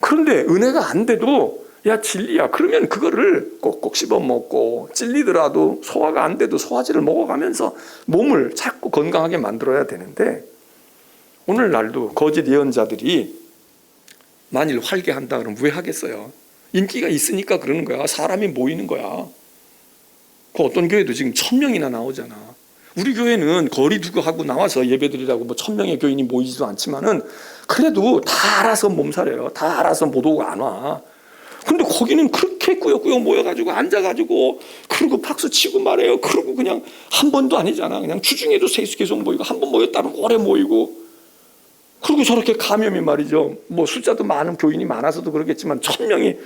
그런데 은혜가 안 돼도 진리야, 그러면 그거를 꼭꼭 씹어 먹고, 찔리더라도 소화가 안 돼도 소화제를 먹어가면서 몸을 자꾸 건강하게 만들어야 되는데, 오늘날도 거짓 예언자들이 만일 활개한다 그러면 왜 하겠어요? 인기가 있으니까 그러는 거야. 사람이 모이는 거야. 그 어떤 교회도 지금 1000명이나 나오잖아. 우리 교회는 거리 두고 하고 나와서 예배드리라고 1000명의 교인이 모이지도 않지만은 그래도 다 알아서 몸살이에요. 다 알아서 못 오고 안 와. 근데 거기는 그렇게 꾸역꾸역 모여가지고 앉아가지고, 그러고 박수 치고 말해요. 그러고 그냥 한 번도 아니잖아. 그냥 주중에도 계속 모이고, 한 번 모였다면 오래 모이고, 그리고 저렇게 감염이 말이죠. 숫자도 많은 교인이 많아서도 그렇겠지만 1000명이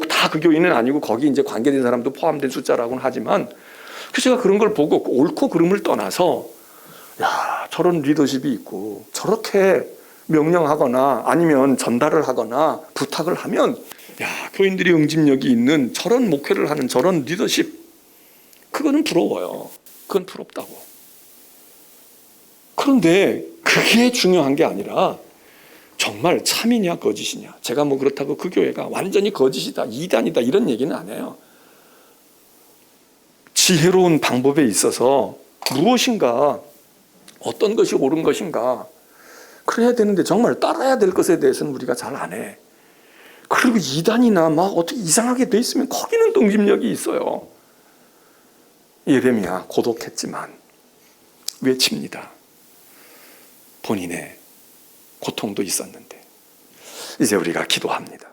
다 그 교인은 아니고 거기 이제 관계된 사람도 포함된 숫자라고는 하지만, 그래서 제가 그런 걸 보고 옳고 그름을 떠나서, 저런 리더십이 있고 저렇게 명령하거나 아니면 전달을 하거나 부탁을 하면, 교인들이 응집력이 있는 저런 목회를 하는 저런 리더십, 그거는 부러워요. 그건 부럽다고. 그런데 그게 중요한 게 아니라 정말 참이냐 거짓이냐. 제가 그렇다고 그 교회가 완전히 거짓이다, 이단이다 이런 얘기는 안 해요. 지혜로운 방법에 있어서 무엇인가, 어떤 것이 옳은 것인가 그래야 되는데 정말 따라야 될 것에 대해서는 우리가 잘 안 해. 그리고 이단이나 막 어떻게 이상하게 돼 있으면 거기는 동심력이 있어요. 예레미야 고독했지만 외칩니다. 본인의 고통도 있었는데. 이제 우리가 기도합니다.